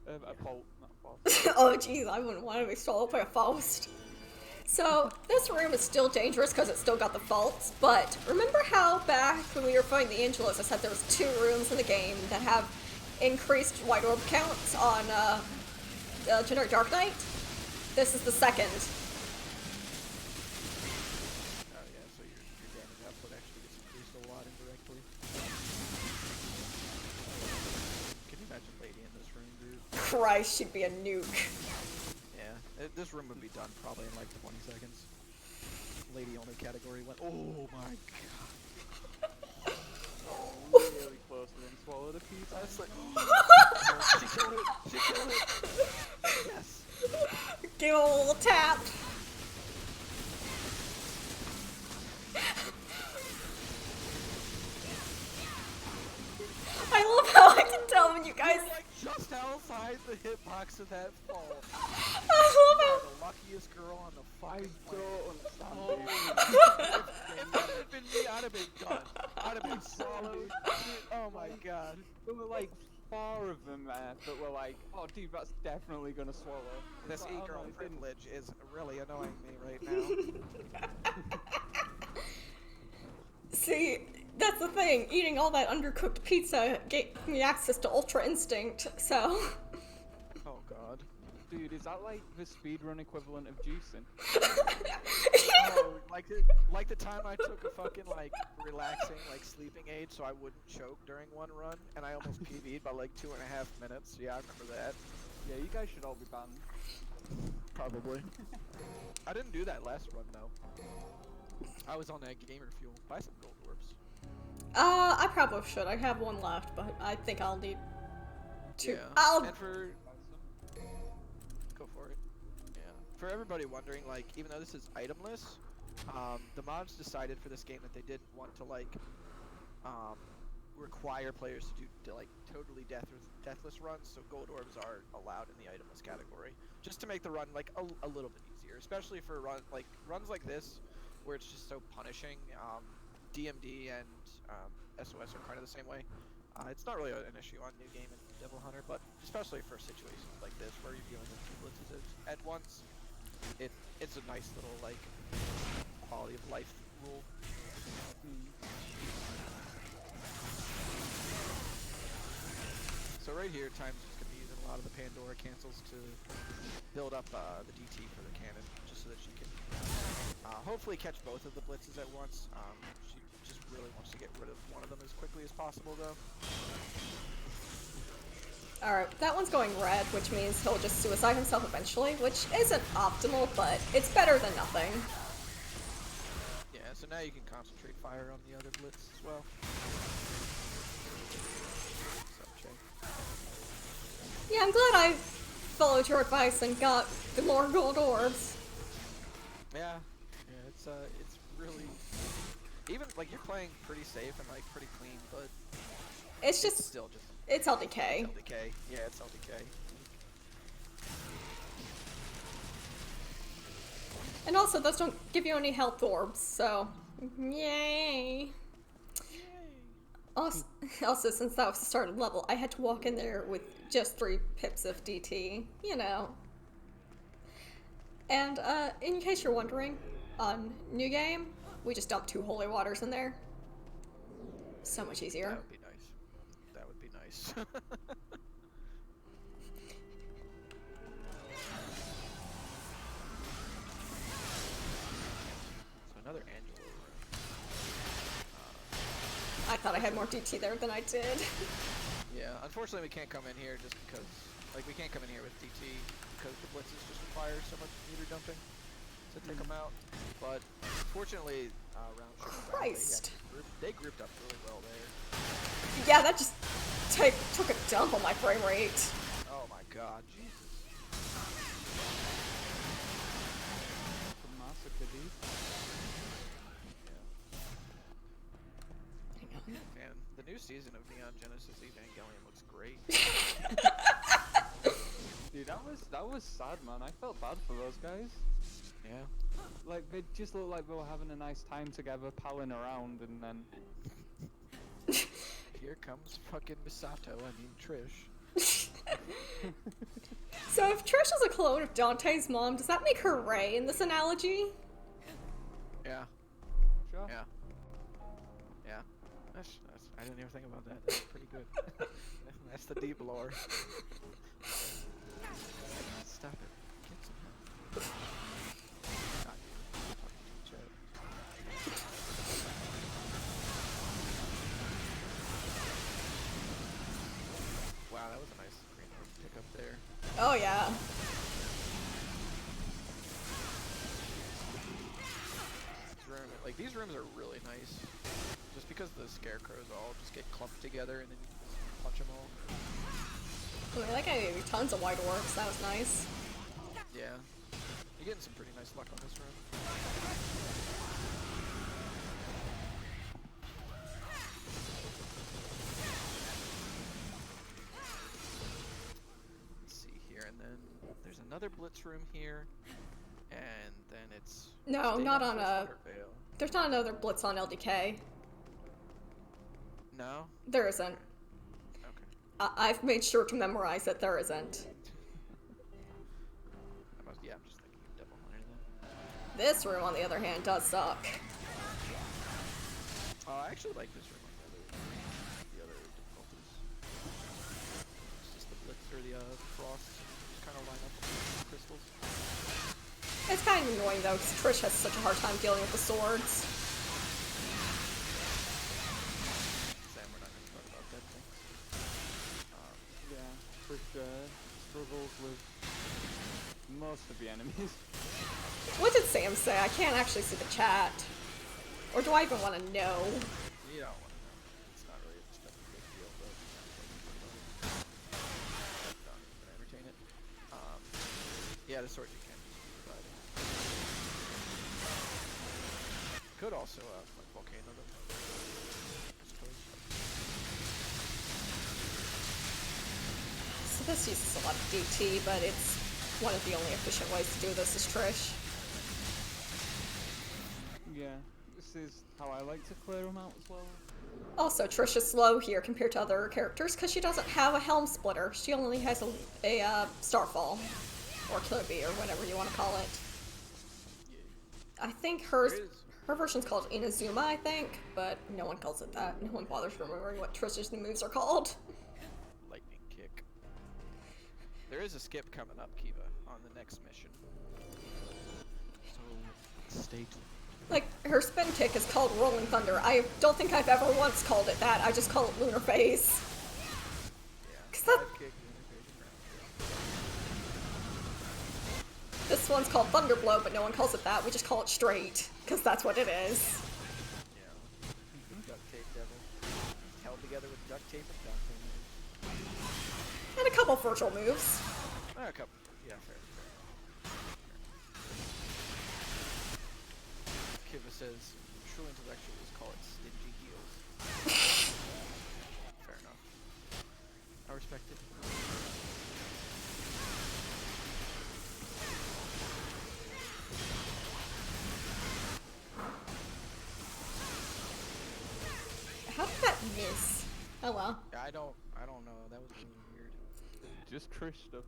A Bolt, not a Faust. Oh jeez, I wouldn't want to be swallowed by a Faust. So, this room is still dangerous because it's still got the faults, but remember how back when we were fighting the Angelos, I said there was 2 rooms in the game that have increased white orb counts on generic Dark Knight? This is the second. Oh yeah, so your damage output actually gets increased a lot indirectly. Can you imagine Lady in this room, dude? Christ, she'd be a nuke. Yeah, this room would be done probably in like 20 seconds. Lady only category went, oh my god. Really close to being swallowed a few times. That's like, she killed it, she killed it. Yes. Give a little tap. I love how I can tell when you guys. You're like just outside the hitbox of that fall. I You love are the luckiest girl on the fucking planet. Oh, If that had been me, I'd have been done. I'd have been swallowed. Oh my god. there were like 4 of them there that were like, oh dude, that's definitely gonna swallow. This But, oh, e-girl no, it didn't. privilege is really annoying me right now. See, that's the thing. Eating all that undercooked pizza gave me access to Ultra Instinct, so. Oh god. Dude, is that like the speedrun equivalent of juicing? Oh, like the time I took a fucking like relaxing like sleeping aid so I wouldn't choke during one run, and I almost PB'd by like 2.5 minutes. Yeah, I remember that. Yeah, you guys should all be banned. Probably. I didn't do that last run though. I was on that gamer fuel. Buy some gold orbs. I probably should. I have 1 left, but I think I'll need 2. Yeah. I'll. And for go for it. Yeah. For everybody wondering, like, even though this is itemless, the mods decided for this game that they didn't want to require players to like totally deathless runs, so gold orbs are allowed in the itemless category, just to make the run like a little bit easier, especially for runs like this, where it's just so punishing. DMD and SOS are kind of the same way. It's not really an issue on New Game and Devil Hunter, but especially for situations like this where you're dealing with two blitzes at once, it's a nice little like quality of life rule. So right here, Time's just gonna be using a lot of the Pandora cancels to build up the DT for the cannon, just so that she can hopefully catch both of the blitzes at once. She just really wants to get rid of one of them as quickly as possible, though. Alright, that one's going red, which means he'll just suicide himself eventually, which isn't optimal, but it's better than nothing. Yeah, so now you can concentrate fire on the other blitz as well. What's up, Jay? Yeah, I'm glad I followed your advice and got the more gold orbs. Yeah, it's really, even like you're playing pretty safe and like pretty clean, but It's just still just it's LDK. It's LDK. Yeah, it's LDK. And also, those don't give you any health orbs, so yay. Also, since that was the started level, I had to walk in there with just 3 pips of DT, you know. And in case you're wondering, on New Game, we just dumped 2 holy waters in there. So much easier. That would be nice. That would be nice. So another Angelo room. I thought I had more DT there than I did. Yeah, unfortunately we can't come in here just because, like, we can't come in here with DT because the blitzes just require so much meter dumping to take them out. But fortunately, round Christ. they grouped up really well there. Yeah, that just took a dump on my frame rate. Oh my god, Jesus. The massacre, dude. Yeah. And the new season of Neon Genesis Evangelion looks great. Dude, that was sad, man. I felt bad for those guys. Yeah. Like, they just looked like they were having a nice time together, palling around, and then... Here comes fucking Misato, I mean Trish. So if Trish is a clone of Dante's mom, does that make her Rey in this analogy? Yeah. Sure. Yeah. Yeah. That's, I didn't even think about that. That's pretty good. That's the deep lore. Stop it. Get some help. Not you. I'm talking to each other. Wow, that was a nice green orb pick up there. Oh yeah. Like, these rooms are really nice. Just because the scarecrows all just get clumped together and then you can just punch them all. I mean, that guy gave me tons of white orbs. That was nice. Yeah. You're getting some pretty nice luck on this room. Let's see here, and then there's another blitz room here, and then it's... No, not on a... Veil. There's not another blitz on LDK. No? There isn't. Okay. I've made sure to memorize that there isn't. Yeah, I'm just thinking of Devil Hunter then. This room, on the other hand, does suck. I actually like this room on the other difficulties. It's just the blitz or the frost just kind of line up with the crystals. It's kind of annoying though, because Trish has such a hard time dealing with the swords. Sam, we're not going to talk about that thing. Yeah, Trish struggles with most of the enemies. What did Sam say? I can't actually see the chat. Or do I even want to know? You don't want to know. It's not really just a big deal, but don't even entertain it. Yeah, the sword you can just provide. Could also like volcano them, I suppose. This uses a lot of DT, but it's one of the only efficient ways to do this is Trish. Yeah, this is how I like to clear them out as well. Also, Trish is slow here compared to other characters because she doesn't have a helm splitter. She only has a Starfall, or Kirby, or whatever you want to call it. I think her version's called Inazuma, I think, but no one calls it that. No one bothers remembering what Trish's new moves are called. Lightning kick. There is a skip coming up, Kiva, on the next mission. So, stay tuned. Like, her spin kick is called Rolling Thunder. I don't think I've ever once called it that. I just call it Lunar Phase. Yeah, 'Cause that- dive kick, lunar phase, and ground. This one's called Thunder Blow, but no one calls it that. We just call it straight, because that's what it is. Yeah. Duct tape devil. Held together with duct tape and duct tape. And a couple virtual moves. A couple. Yeah, fair. Kiva says, true intellectuals call it stingy heels. Fair enough. I respect it. How did that miss? Oh well. Yeah, I don't know. That was really weird. Just Trish stuff.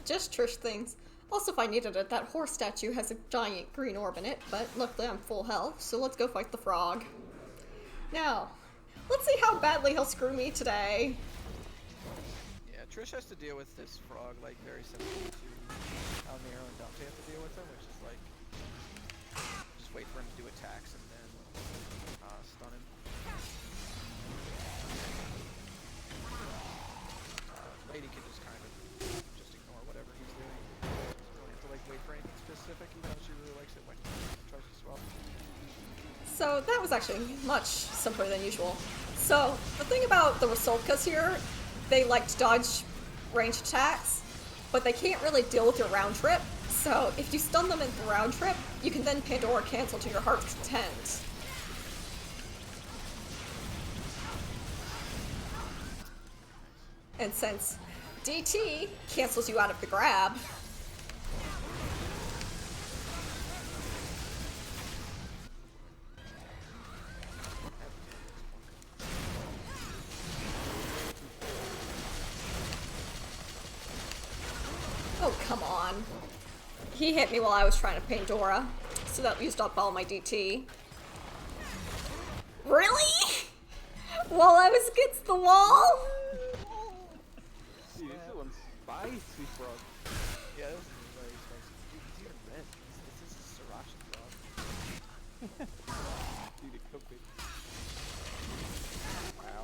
Just Trish things. Also, if I needed it, that horse statue has a giant green orb in it, but luckily I'm full health, so let's go fight the frog. Now, let's see how badly he'll screw me today. Yeah, Trish has to deal with this frog, like, very similar to how Nero and Dante have to deal with him, which is like, just wait for him to do attacks and then stun him. Lady can just kind of just ignore whatever he's doing. You don't have to like wait for anything specific, even though she really likes it when he tries to swap. So that was actually much simpler than usual. So the thing about the Rusalkas here, they like to dodge ranged attacks, but they can't really deal with your round trip. So if you stun them in the round trip, you can then Pandora cancel to your heart's content. And since DT cancels you out of the grab, oh, come on. He hit me while I was trying to Pandora, so that used up all my DT. Really? While I was against the wall? Dude, this one's spicy, frog. Yeah, this is very spicy. Dude, he's even red. This is a Sriracha frog. Dude, it could be. Wow.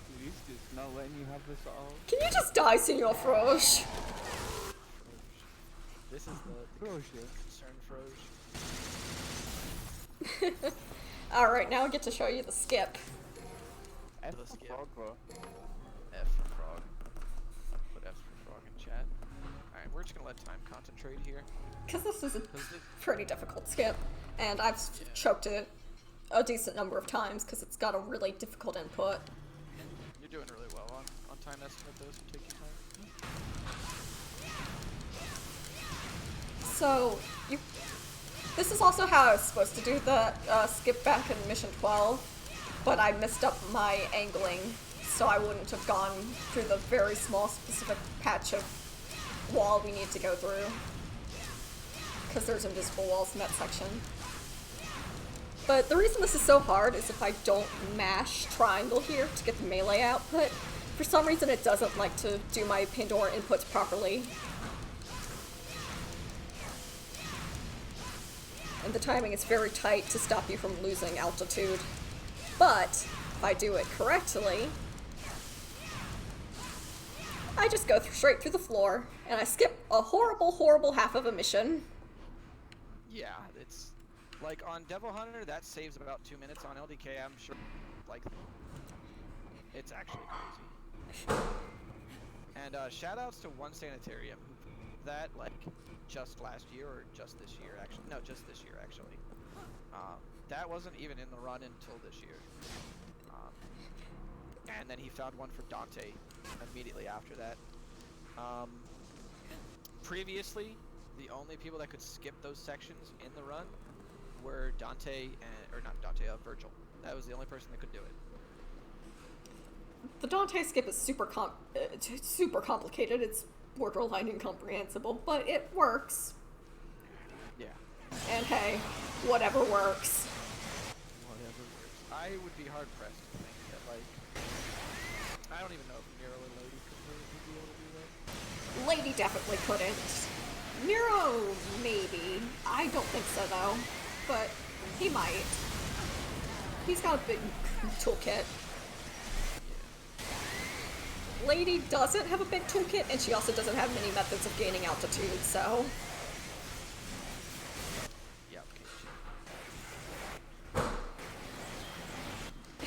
Dude, he's just not letting you have this at all. Can you just die, Senor Froge? This is the Froge, yeah. concern Froge. Alright, now I get to show you the skip. F Let's for get- frog, bro. F for frog. Put F for frog in chat. Alright, we're just gonna let time concentrate here. Because this is a 'Cause this- pretty difficult skip, and I've choked it a decent number of times because it's got a really difficult input. You're doing really well on time estimate though, so take your time. So, this is also how I was supposed to do the skip back in Mission 12, but I messed up my angling, so I wouldn't have gone through the very small specific patch of wall we need to go through. Because there's invisible walls in that section. But the reason this is so hard is if I don't mash triangle here to get the melee output, for some reason it doesn't like to do my Pandora inputs properly. And the timing is very tight to stop you from losing altitude. But if I do it correctly, I just go straight through the floor, and I skip a horrible, horrible half of a mission. Yeah, it's like on Devil Hunter that saves about 2 minutes. On LDK, I'm sure like it's actually crazy. And shoutouts to One Sanitarium who put that like just last year or just this year actually. No, just this year actually. That wasn't even in the run until this year. and then he found one for Dante immediately after that. Previously, the only people that could skip those sections in the run were Virgil. That was the only person that could do it. The Dante skip is super complicated. It's borderline incomprehensible, but it works. Yeah. And hey, whatever works. Whatever works. I would be hard pressed to think that, like, I don't even know if Nero and Lady could be able to do that. Lady definitely couldn't. Nero, maybe. I don't think so, though. But he might. He's got a big toolkit. Lady doesn't have a big toolkit, and she also doesn't have many methods of gaining altitude, so... Yeah,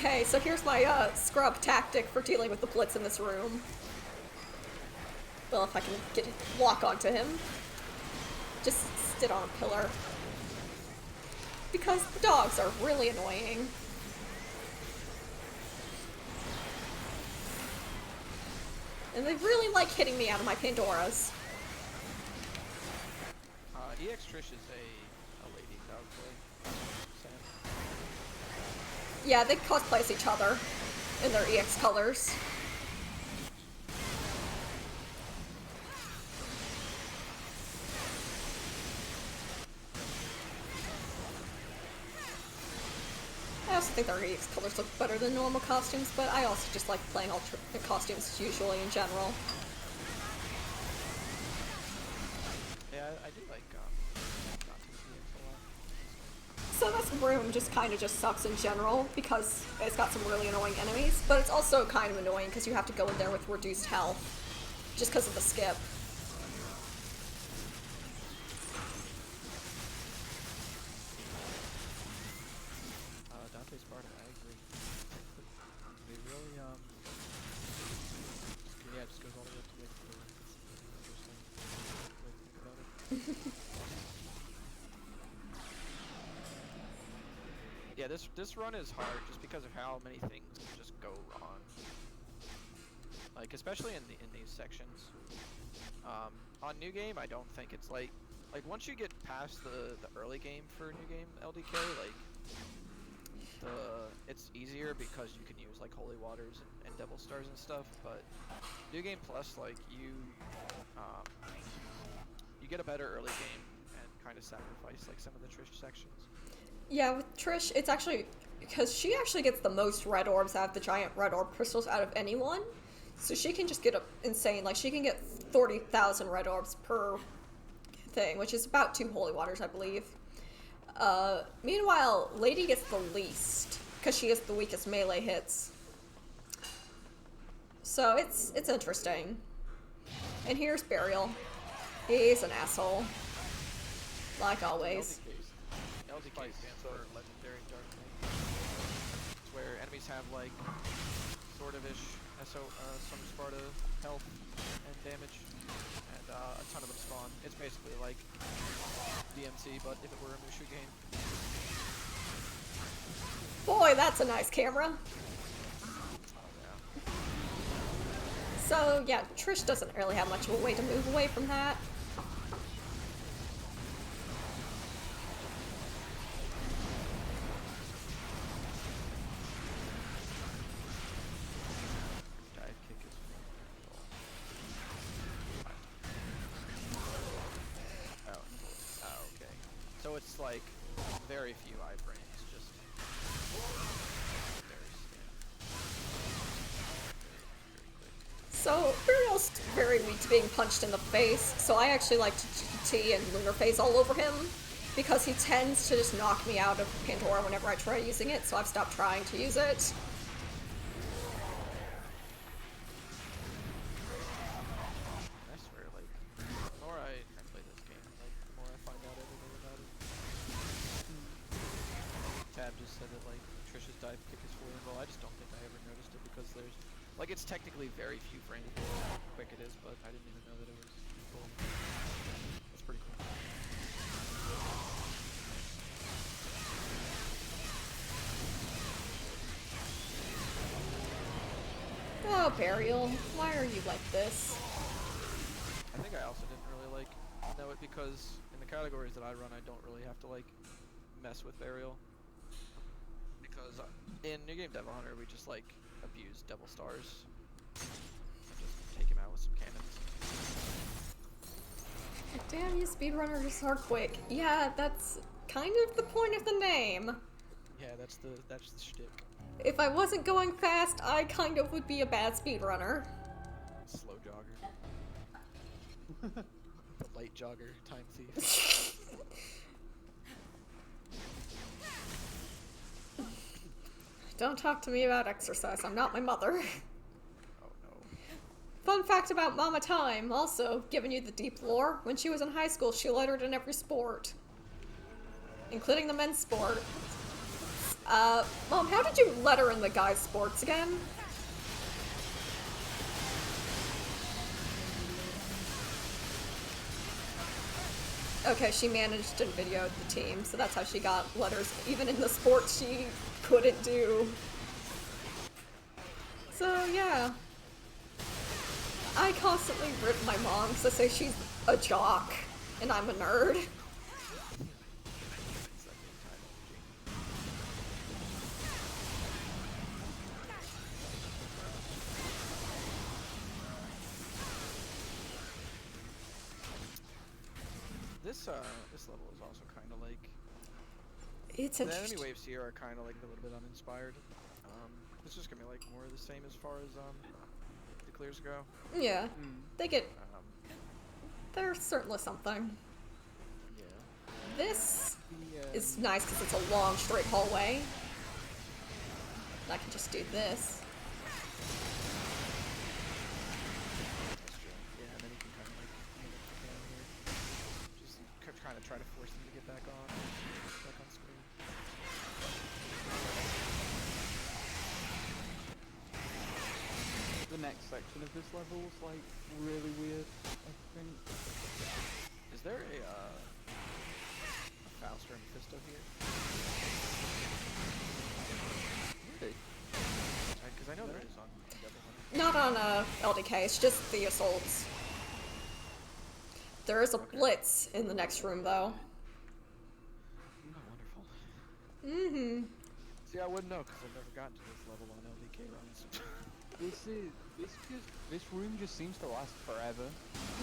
Hey, so here's my scrub tactic for dealing with the blitz in this room. Well, if I can lock onto him. Just sit on a pillar. Because the dogs are really annoying. And they really like hitting me out of my Pandoras. EX Trish is a lady cosplay. Sam. Yeah, they cosplay as each other in their EX colors. I also think their EX colors look better than normal costumes, but I also just like playing alternate costumes usually in general. Yeah, I do like Dante's EX a lot. So this room just kind of just sucks in general because it's got some really annoying enemies, but it's also kind of annoying because you have to go in there with reduced health just because of the skip. Dante's Sparta, I agree. They really, yeah, it just goes all the way up to Wake for it's interesting way to think about it. Yeah, this run is hard just because of how many things can just go wrong. Like, especially in these sections. On New Game, I don't think it's like once you get past the early game for New Game LDK, like, it's easier because you can use like holy waters and devil stars and stuff, but New Game Plus, like, you get a better early game and kind of sacrifice like some of the Trish sections. Yeah, with Trish, it's actually because she actually gets the most red orbs out of the giant red orb crystals out of anyone, so she can just get up insane. Like, she can get 30,000 red orbs per thing, which is about 2 holy waters, I believe. Meanwhile, Lady gets the least, because she has the weakest melee hits. So it's interesting. And here's Burial. He's an asshole. Like always. LDK stands for Legendary Dark Knight. It's where enemies have like sort of ish some Sparta health and damage, and a ton of them spawn. It's basically like DMC, but if it were a Mushu game. Boy, that's a nice camera. Yeah. So yeah, Trish doesn't really have much of a way to move away from that. Dive kick is oh, okay. So it's like very few iframes, just very So Burial's very weak to being punched in the face, so I actually like to GT and Lunar Phase all over him, because he tends to just knock me out of Pandora whenever I try using it, so I've stopped trying to use it. I swear, like, the more I play this game, like, the more I find out everything about it. Tab just said that, like, Trish's dive kick is fully invulnerable. I just don't think I ever noticed it because there's, like, it's technically very few frames how quick it is, but I didn't even know that it was full. That's pretty cool. Burial, why are you like this? I think I also didn't really like know it because in the categories that I run, I don't really have to like mess with Burial. Because in New Game Devil Hunter, we just like abuse Devil Stars and just take him out with some cannons. Damn, you speedrunners are quick. Yeah, that's kind of the point of the name. Yeah, that's the shtick. If I wasn't going fast, I kind of would be a bad speedrunner. Slow jogger. The light jogger, time thief. Don't talk to me about exercise, I'm not my mother. Oh no. Fun fact about Mama Time, also, giving you the deep lore, when she was in high school, she lettered in every sport. Including the men's sport. Mom, how did you letter in the guys' sports again? Okay, she managed and videoed the team, so that's how she got letters, even in the sports she couldn't do. So, yeah. I constantly rip my mom because I say she's a jock, and I'm a nerd. This level is also kind of like It's the enemy interesting. waves here are kind of like a little bit uninspired. It's just gonna be like more of the same as far as the clears go. Yeah, they get. Um, There's certainly something. yeah. This is nice because it's a long, straight hallway. I can just do this. That's true. Yeah, and then you can kind of like move up the can here. Just trying to force them to get back on screen. The next section of this level is like really weird, I think. Is there a Faust or Mephisto here? Really? Because I know there is on Devil Hunter. Not on LDK, it's just the assaults. There is a blitz in the next room, though. Oh, wonderful. See, I wouldn't know because I've never gotten to this level on LDK runs. This room just seems to last forever.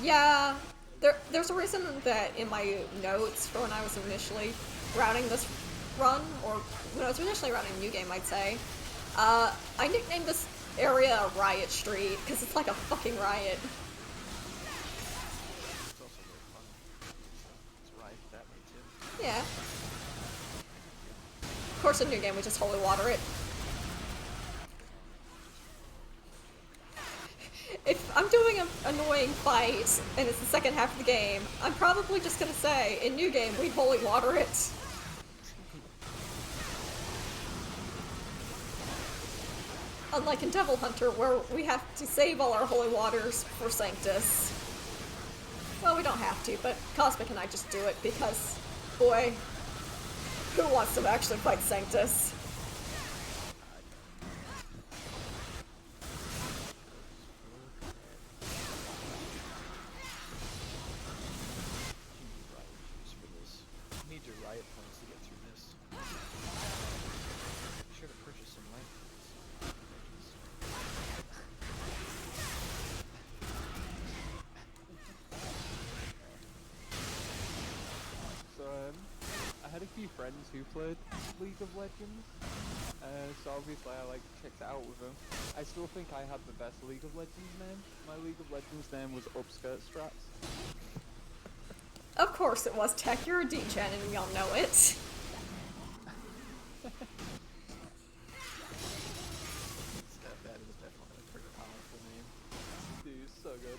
Yeah, there's a reason that in my notes for when I was initially routing this run, or when I was initially routing a new game, I'd say, I nicknamed this area Riot Street because it's like a fucking riot. It's also very fun. It's right that way too. Yeah. Of course, in new game we just holy water it. If I'm doing an annoying fight and it's the second half of the game, I'm probably just gonna say, in new game, we holy water it. Unlike in Devil Hunter, where we have to save all our holy waters for Sanctus. Well, we don't have to, but Cosmic and I just do it because, boy, who wants to actually fight Sanctus? Need your riot points to get through this. Be sure to purchase some life points. So, I had a few friends who played League of Legends, so obviously I like checked it out with them. I still think I had the best League of Legends name. My League of Legends name was Upskirt Strats. Of course it was, Tech. You're a D-Gen and we all know it. That is definitely a pretty powerful name. Dude, so good.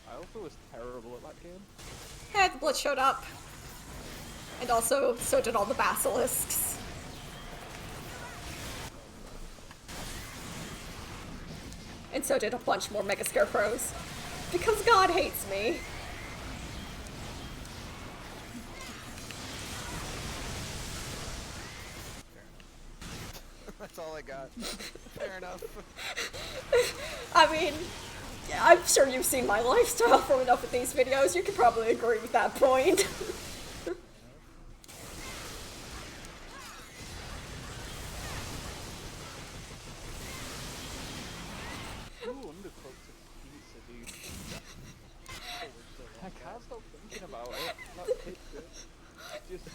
I also was terrible at that game. Hey, the Blitz showed up. And also, so did all the Basilisks. And so did a bunch more Mega Scarecrows. Because God hates me. That's all I got. Fair enough. I mean, yeah, I'm sure you've seen my lifestyle from enough of these videos. You could probably agree with that point. Ooh, undercooked pizza, dude. I can't stop thinking about it. That pizza just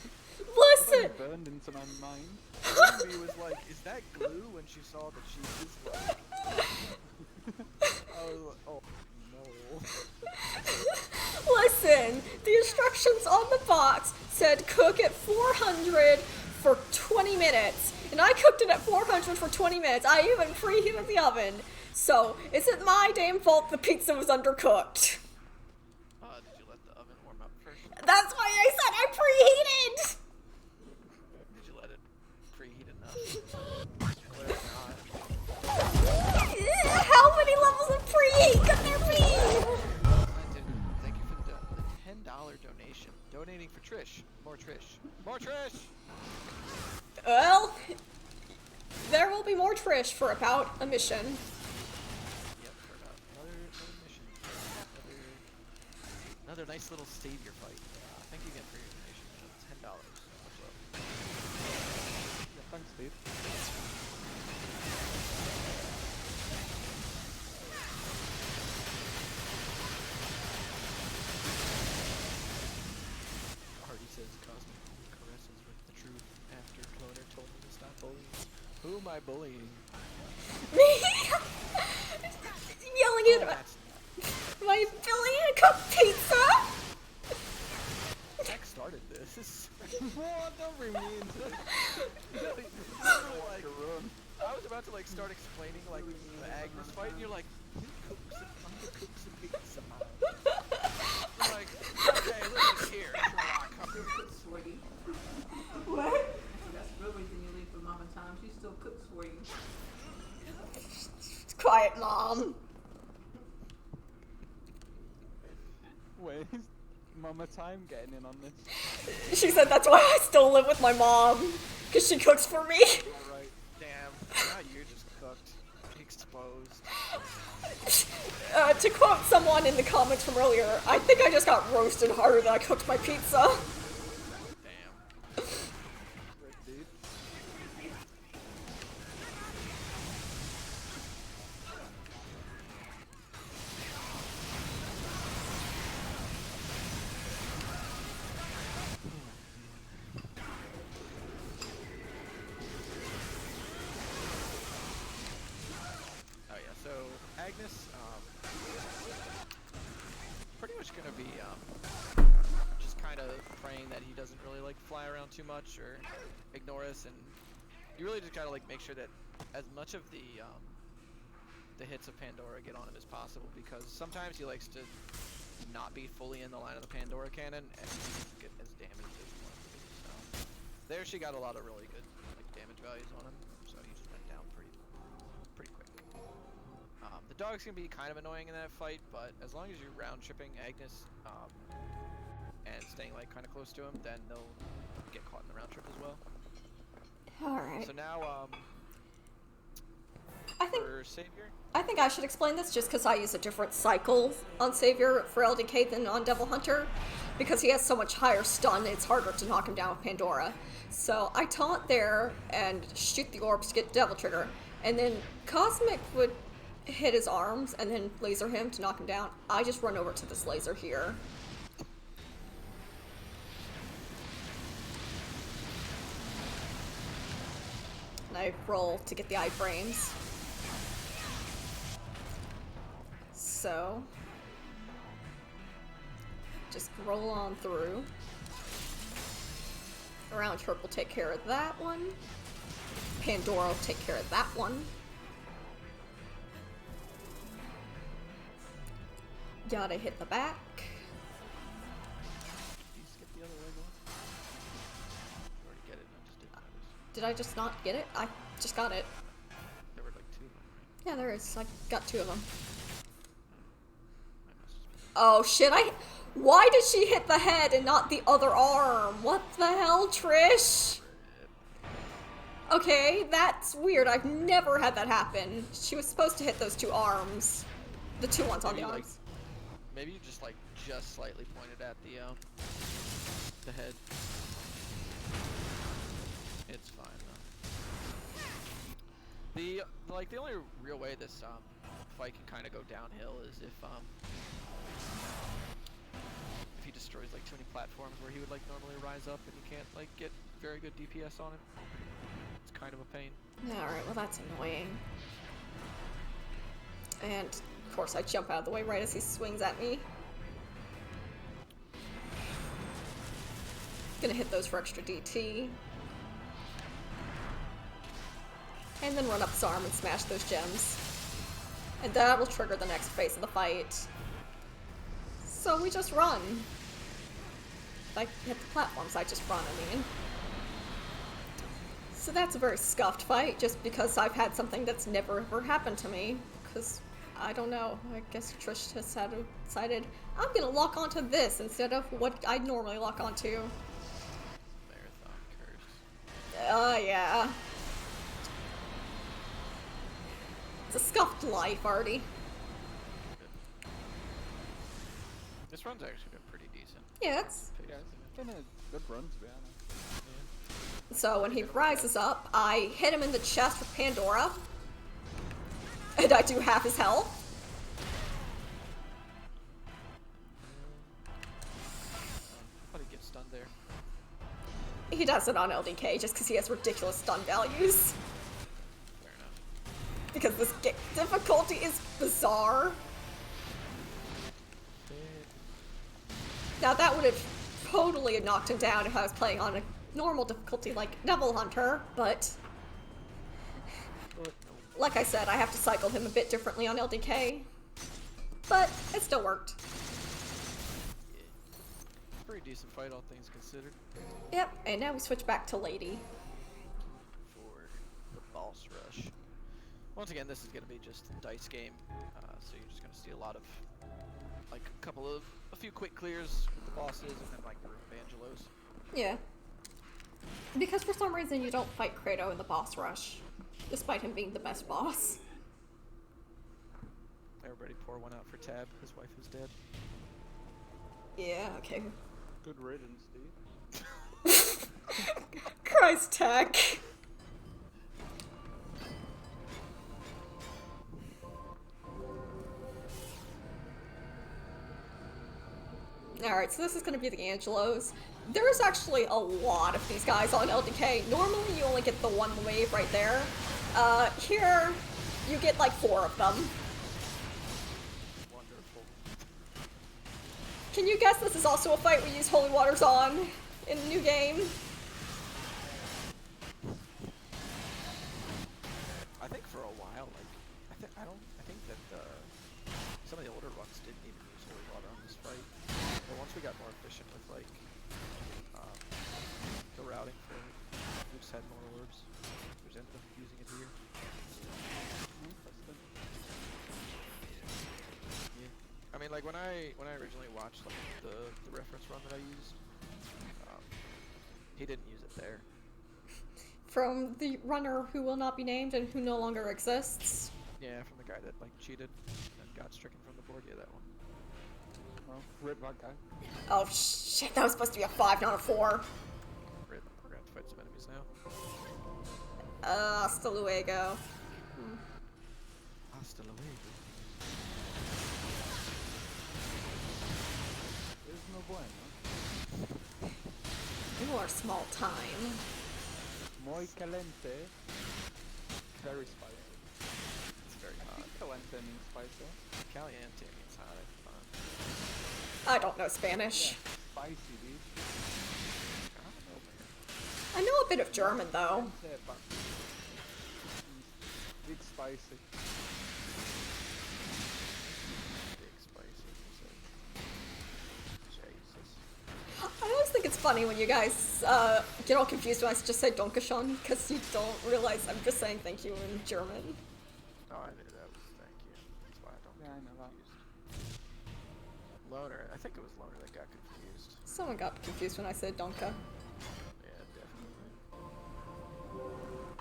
Listen! burned into my mind. Ruby was like, is that glue when she saw the cheese? Like, I was like, oh no. Listen, the instructions on the box said cook at 400 for 20 minutes. And I cooked it at 400 for 20 minutes. I even preheated the oven. So, is it my damn fault the pizza was undercooked? Did you let the oven warm up first? That's why I said I preheated! Did you let it preheat enough? Clearly not. How many levels of preheat could there be? Clinton, thank you for the $10 donation. Donating for Trish. More Trish. More Trish! Well, there will be more Trish for about a mission. Yep, for about another mission. Another nice little savior fight. Thank you again for your donation. $10. Much love. Yeah, thanks, Steve. Hardy says cosmic caresses with the truth after Cloner told me to stop bullying. Who am I bullying? Me? Yelling at That's my ability to cook pizza? Tech started this. What? Don't bring me into it. Like, I was about to like start explaining like the Agnes fight, and you're like, who cooks and undercooks a pizza? I'm like, okay, listen here, Sherlock. Sweetie. What? That's really when you leave for Mama Time. She still cooks for you. Quiet, Mom. Wait, is Mama Time getting in on this? She said that's why I still live with my mom. Because she cooks for me. Alright, damn, now you're just cooked. Exposed. To quote someone in the comments from earlier, I think I just got roasted harder than I cooked my pizza. Damn. Red dude. Oh yeah, so Agnes, pretty much gonna be just kind of praying that he doesn't really like fly around too much or ignore us, and you really just gotta like make sure that as much of the hits of Pandora get on him as possible, because sometimes he likes to not be fully in the line of the Pandora cannon and get as damaged as he wants to be. So there she got a lot of really good like damage values on him, so he just went down pretty quick. The dog's gonna be kind of annoying in that fight, but as long as you're round tripping Agnes and staying like kind of close to him, then they'll get caught in the round trip as well. Alright. So now for Savior, I think I should explain this just because I use a different cycle on Savior for LDK than on Devil Hunter. Because he has so much higher stun, it's harder to knock him down with Pandora. So I taunt there and shoot the orbs to get Devil Trigger. And then Cosmic would hit his arms and then laser him to knock him down. I just run over to this laser here. And I roll to get the iframes. So, just roll on through. Round trip will take care of that one. Pandora will take care of that one. Gotta hit the back. did you skip the other way, Melissa? You already get it, I just didn't notice. Did I just not get it? I just got it. There were like two of them, right? Yeah, there is. I got two of them. I must have been. Oh shit, why did she hit the head and not the other arm? What the hell, Trish? Okay, that's weird. I've never had that happen. She was supposed to hit those two arms. The two ones on the Maybe, arms. Maybe you just slightly pointed at the head. It's fine though. The only real way this fight can kind of go downhill is if he destroys like too many platforms where he would like normally rise up and you can't like get very good DPS on him. It's kind of a pain. Alright, well that's annoying. And of course I jump out of the way right as he swings at me. Gonna hit those for extra DT. And then run up his arm and smash those gems. And that will trigger the next phase of the fight. So we just run. If I hit the platforms, I just run, I mean. So that's a very scuffed fight, just because I've had something that's never ever happened to me. Because, I don't know, I guess Trish has decided, I'm gonna lock onto this instead of what I'd normally lock onto. Marathon curse. Yeah. It's a scuffed life, Artie. This run's actually been pretty decent. Yeah, it's... Yeah, it's been a good run, to be honest. Yeah. So when he rises up, I hit him in the chest with Pandora. And I do half his health. But he gets stunned there. He does it on LDK just because he has ridiculous stun values. Fair enough. Because this difficulty is bizarre. Now that would have totally knocked him down if I was playing on a normal difficulty like Devil Hunter, but like I said, I have to cycle him a bit differently on LDK. But it still worked. Yeah. Pretty decent fight, all things considered. Yep, and now we switch back to Lady. For the boss rush. Once again, this is going to be just a dice game, so you're just going to see a lot of, like, a few quick clears with the bosses, and then, like, the room Evangelos. Yeah. Because for some reason you don't fight Kratos in the boss rush, despite him being the best boss. Everybody pour one out for Tab, his wife is dead. Yeah, okay. Good riddance, dude. Christ tech. Alright, so this is going to be the Angelos. There's actually a lot of these guys on LDK. Normally you only get the one wave right there. Here, you get like 4 of them. Wonderful. Can you guess this is also a fight we use Holy Waters on in the new game? I think for a while, like, I think that some of the older ones didn't even use Holy Water on this fight. But once we got more efficient with, like, the routing for it, we just had more orbs. We just ended up using it here. Yeah. I mean, like, when I originally watched, like, the reference run that I used, he didn't use it there. From the runner who will not be named and who no longer exists. Yeah, from the guy that, like, cheated and got stricken from the board. Yeah, that one. Well, rip that guy. Oh shit, that was supposed to be a 5, not a 4. Rip. We're gonna have to fight some enemies now. Hasta luego. Hasta luego. There's no bueno. You are small time. Muy caliente. Very spicy. It's very hot. Caliente means spicy. Caliente means hot, I thought. I don't know Spanish. Spicy, dude. I don't know, man. I know a bit of German though. Caliente, but big spicy. Big spicy. Jesus. I always think it's funny when you guys get all confused when I just say Dankeschön, because you don't realize I'm just saying thank you in German. Oh, I knew that was thank you. That's why I don't Yeah, I get know that. confused. Loner. I think it was Loner that got confused. Someone got confused when I said Donka. Yeah, definitely.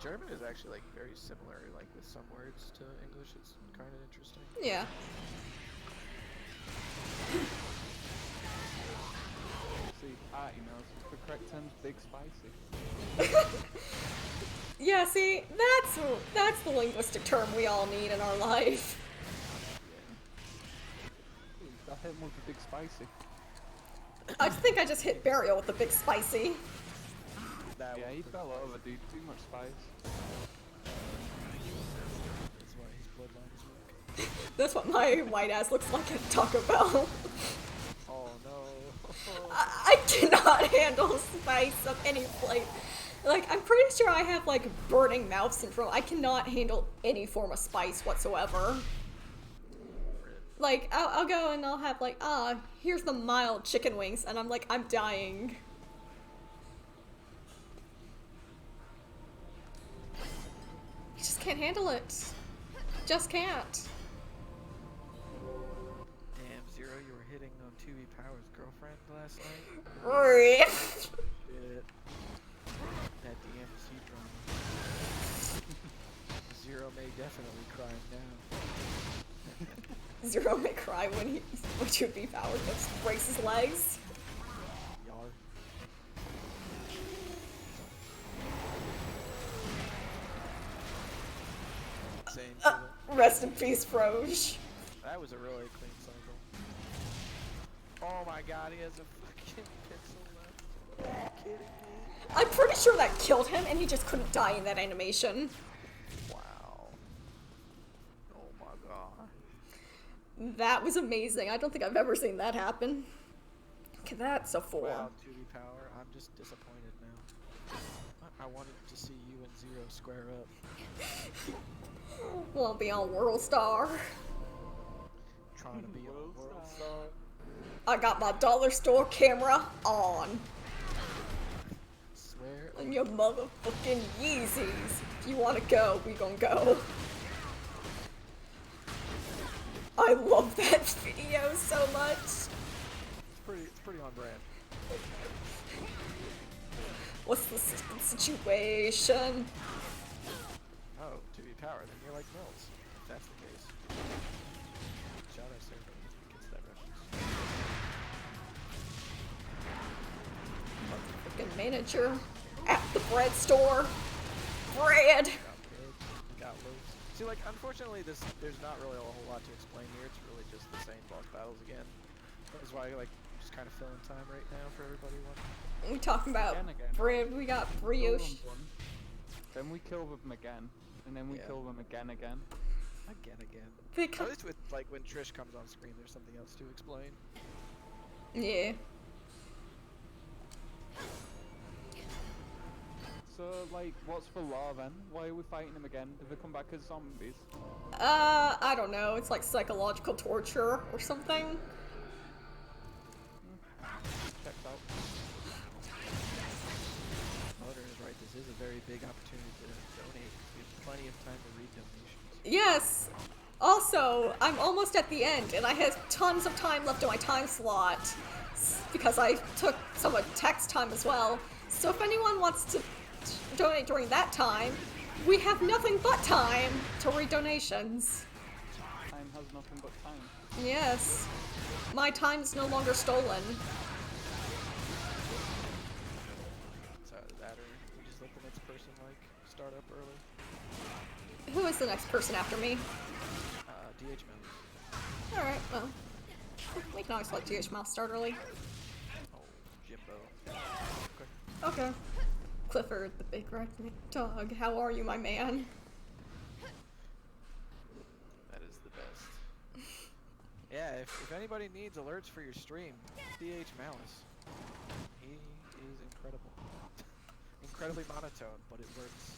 German is actually like very similar, like with some words to English. It's kind of interesting. Yeah. See, party knows. The correct term's big spicy. Yeah, see, that's the linguistic term we all need in our life. Ooh, I hit him with the big spicy. I think I just hit Burial with the big spicy. That Yeah, one he for fell sure. over, dude. Too much spice. That's why his bloodline is weak. That's what my white ass looks like at Taco Bell. Oh no. I cannot handle spice of any flavor. Like, I'm pretty sure I have, like, burning mouth syndrome. I cannot handle any form of spice whatsoever. Like, I'll go and I'll have, like, here's the mild chicken wings, and I'm like, I'm dying. You just can't handle it. Just can't. Damn, Zero, you were hitting on 2B Power's girlfriend last night? Rip. Shit. That DMC drama. Zero may definitely cry now. Zero may cry when 2B Power just breaks his legs. Yar. Same Rest in peace, Froge. That was a really clean cycle. Oh my god, he has a fucking pixel left. Are you kidding me? I'm pretty sure that killed him, and he just couldn't die in that animation. Wow. Oh my god. That was amazing. I don't think I've ever seen that happen. Okay, that's a 4. Wow, 2D Power, I'm just disappointed now. I wanted to see you and Zero square up. We'll be on World Star. Trying to be on World World Star. Star. I got my dollar store camera on. Swear. And your motherfucking Yeezys. If you wanna go, we gon' go. I love that video so much. It's pretty on brand. What's the situation? Oh, 2D Power, then you're like Mills, if that's the case. Shout out to everybody who gets that reference. Fucking manager at the bread store. Bread. Got big, got loose. See, like, unfortunately, there's not really a whole lot to explain here. It's really just the same boss battles again. That's why, like, just kind of filling time right now for everybody. We talking about Again. bread. We got Kill brioche. them once, then we kill them again, and then we Yeah. kill them again. Again. They At come. least with, like, when Trish comes on screen, there's something else to explain. Yeah. So, like, what's for law then? Why are we fighting them again? Do they come back as zombies? I don't know. It's like psychological torture or something. Checks out. Motor is right. This is a very big opportunity to donate. We have plenty of time to read donations. Yes. Also, I'm almost at the end, and I have tons of time left on my time slot because I took some of text time as well. So if anyone wants to donate during that time, we have nothing but time to read donations. Time has nothing but time. Yes. My time is no longer stolen. So that, or we just let the next person, like, start up early. Who is the next person after me? DH Mouse. Alright, well. We can always let DH Mouse start early. Oh, Jimbo. Okay. Clifford, the big red dog, how are you, my man? That is the best. Yeah, if anybody needs alerts for your stream, DH Malice. He is incredible. Incredibly monotone, but it works.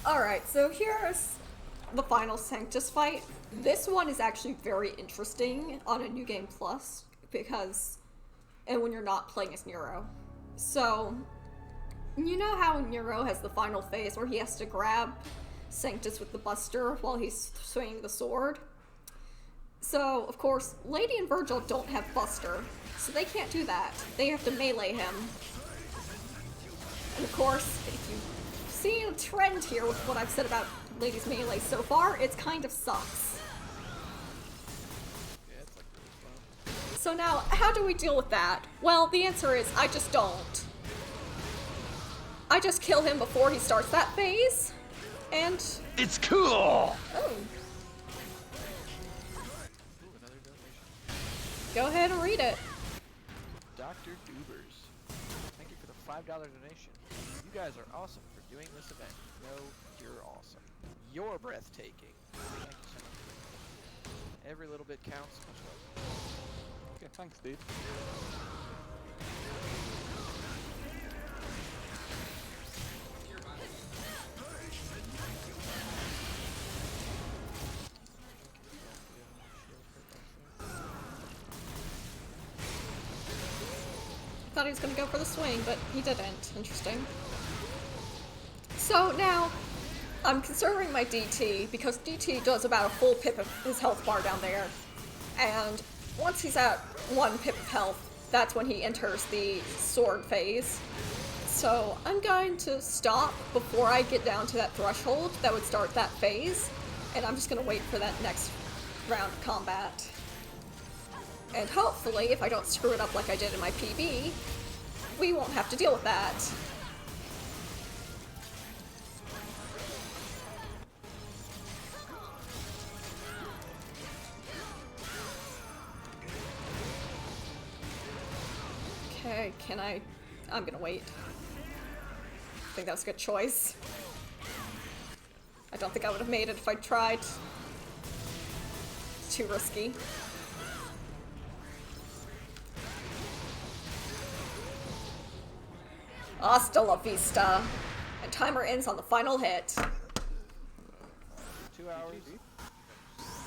Alright, so here's the final Sanctus fight. This one is actually very interesting on a New Game Plus, because, and when you're not playing as Nero. So, you know how Nero has the final phase where he has to grab Sanctus with the Buster while he's swinging the sword? So, of course, Lady and Virgil don't have Buster, so they can't do that. They have to melee him. And of course, if you seeing a trend here with what I've said about Ladies Melee so far. It kind of sucks. Yeah, it's like really slow. So now, how do we deal with that? Well, the answer is I just don't. I just kill him before he starts that phase, and... It's cool! Oh. Ooh, another donation. Go ahead and read it. Dr. Dubers. Thank you for the $5 donation. You guys are awesome for doing this event. No, you're awesome. You're breathtaking. Thank you so much. Every little bit counts. Much love. Okay, thanks, dude. Thought he was gonna go for the swing, but he didn't. Interesting. So now, I'm conserving my DT, because DT does about a full pip of his health bar down there. And once he's at 1 pip of health, that's when he enters the sword phase. So I'm going to stop before I get down to that threshold that would start that phase. And I'm just gonna wait for that next round of combat. And hopefully, if I don't screw it up like I did in my PB, we won't have to deal with that. Okay, I'm gonna wait. I think that was a good choice. I don't think I would have made it if I tried. It's too risky. Hasta la vista. And timer ends on the final hit. 2 hours.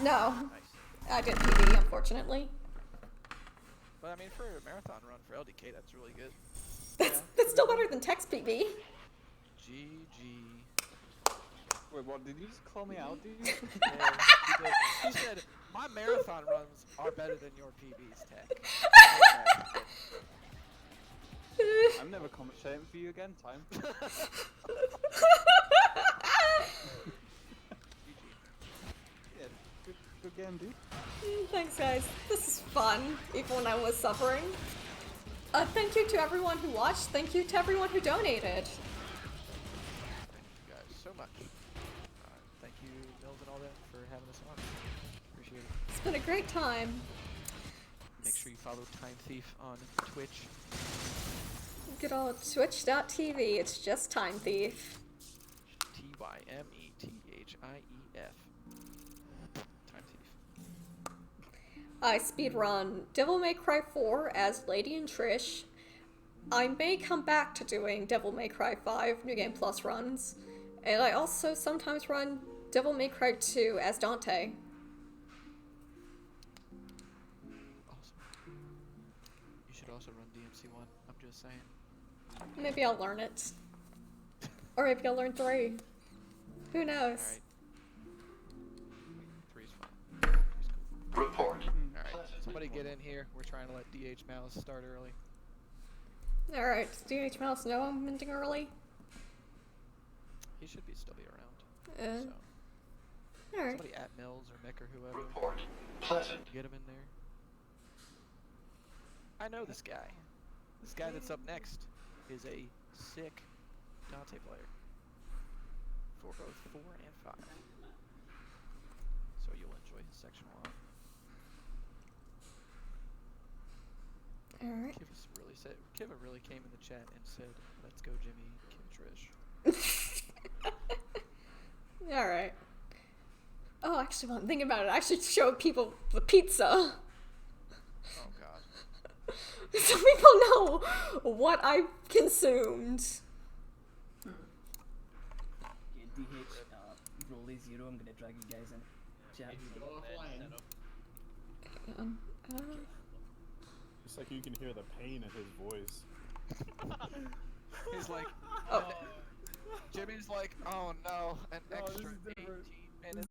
No, Nice. I didn't PB, unfortunately. But I mean, for a marathon run for LDK, that's really good. That's still better than text PB. GG. Wait, what? Did you just call me out, dude? Yeah, he said, my marathon runs are better than your PB's tech. I'm never commentating for you again, time. Yeah, good game, dude. Thanks, guys. This is fun, even when I was suffering. Thank you to everyone who watched. Thank you to everyone who donated. Thank you guys so much. Thank you, Mills and all that, for having us on. Appreciate it. It's been a great time. Make sure you follow Tymethief on Twitch. Good old twitch.tv. It's just Tymethief. Tymethief. Tymethief. I speedrun Devil May Cry 4 as Lady and Trish. I may come back to doing Devil May Cry 5 New Game Plus runs. And I also sometimes run Devil May Cry 2 as Dante. Awesome. You should also run DMC1. I'm just saying. Maybe I'll learn it. Or maybe I'll learn 3. Who knows? Alright. 3's fine. 3's cool. Report. Alright, somebody get in here. We're trying to let DH Malice start early. Alright, does DH Mouse know I'm ending early? He should still be around. Uh, So, Alright. somebody at Mills or Mick or whoever. Report. Pleasant. Get him in there. I know this guy. This guy that's up next is a sick Dante player. For both 4 and 5. So you'll enjoy his section a lot. Alright. Kiva really came in the chat and said, let's go Jimmy, kill Trish. Alright. Oh, actually, while I'm thinking about it, I should show people the pizza. Oh god. So people know what I've consumed. Okay, DH, roll 0, I'm gonna drag you guys in. Chat. It's like you can hear the pain in his voice. He's like, Oh. Jimmy's like, oh no, an extra 18 minutes.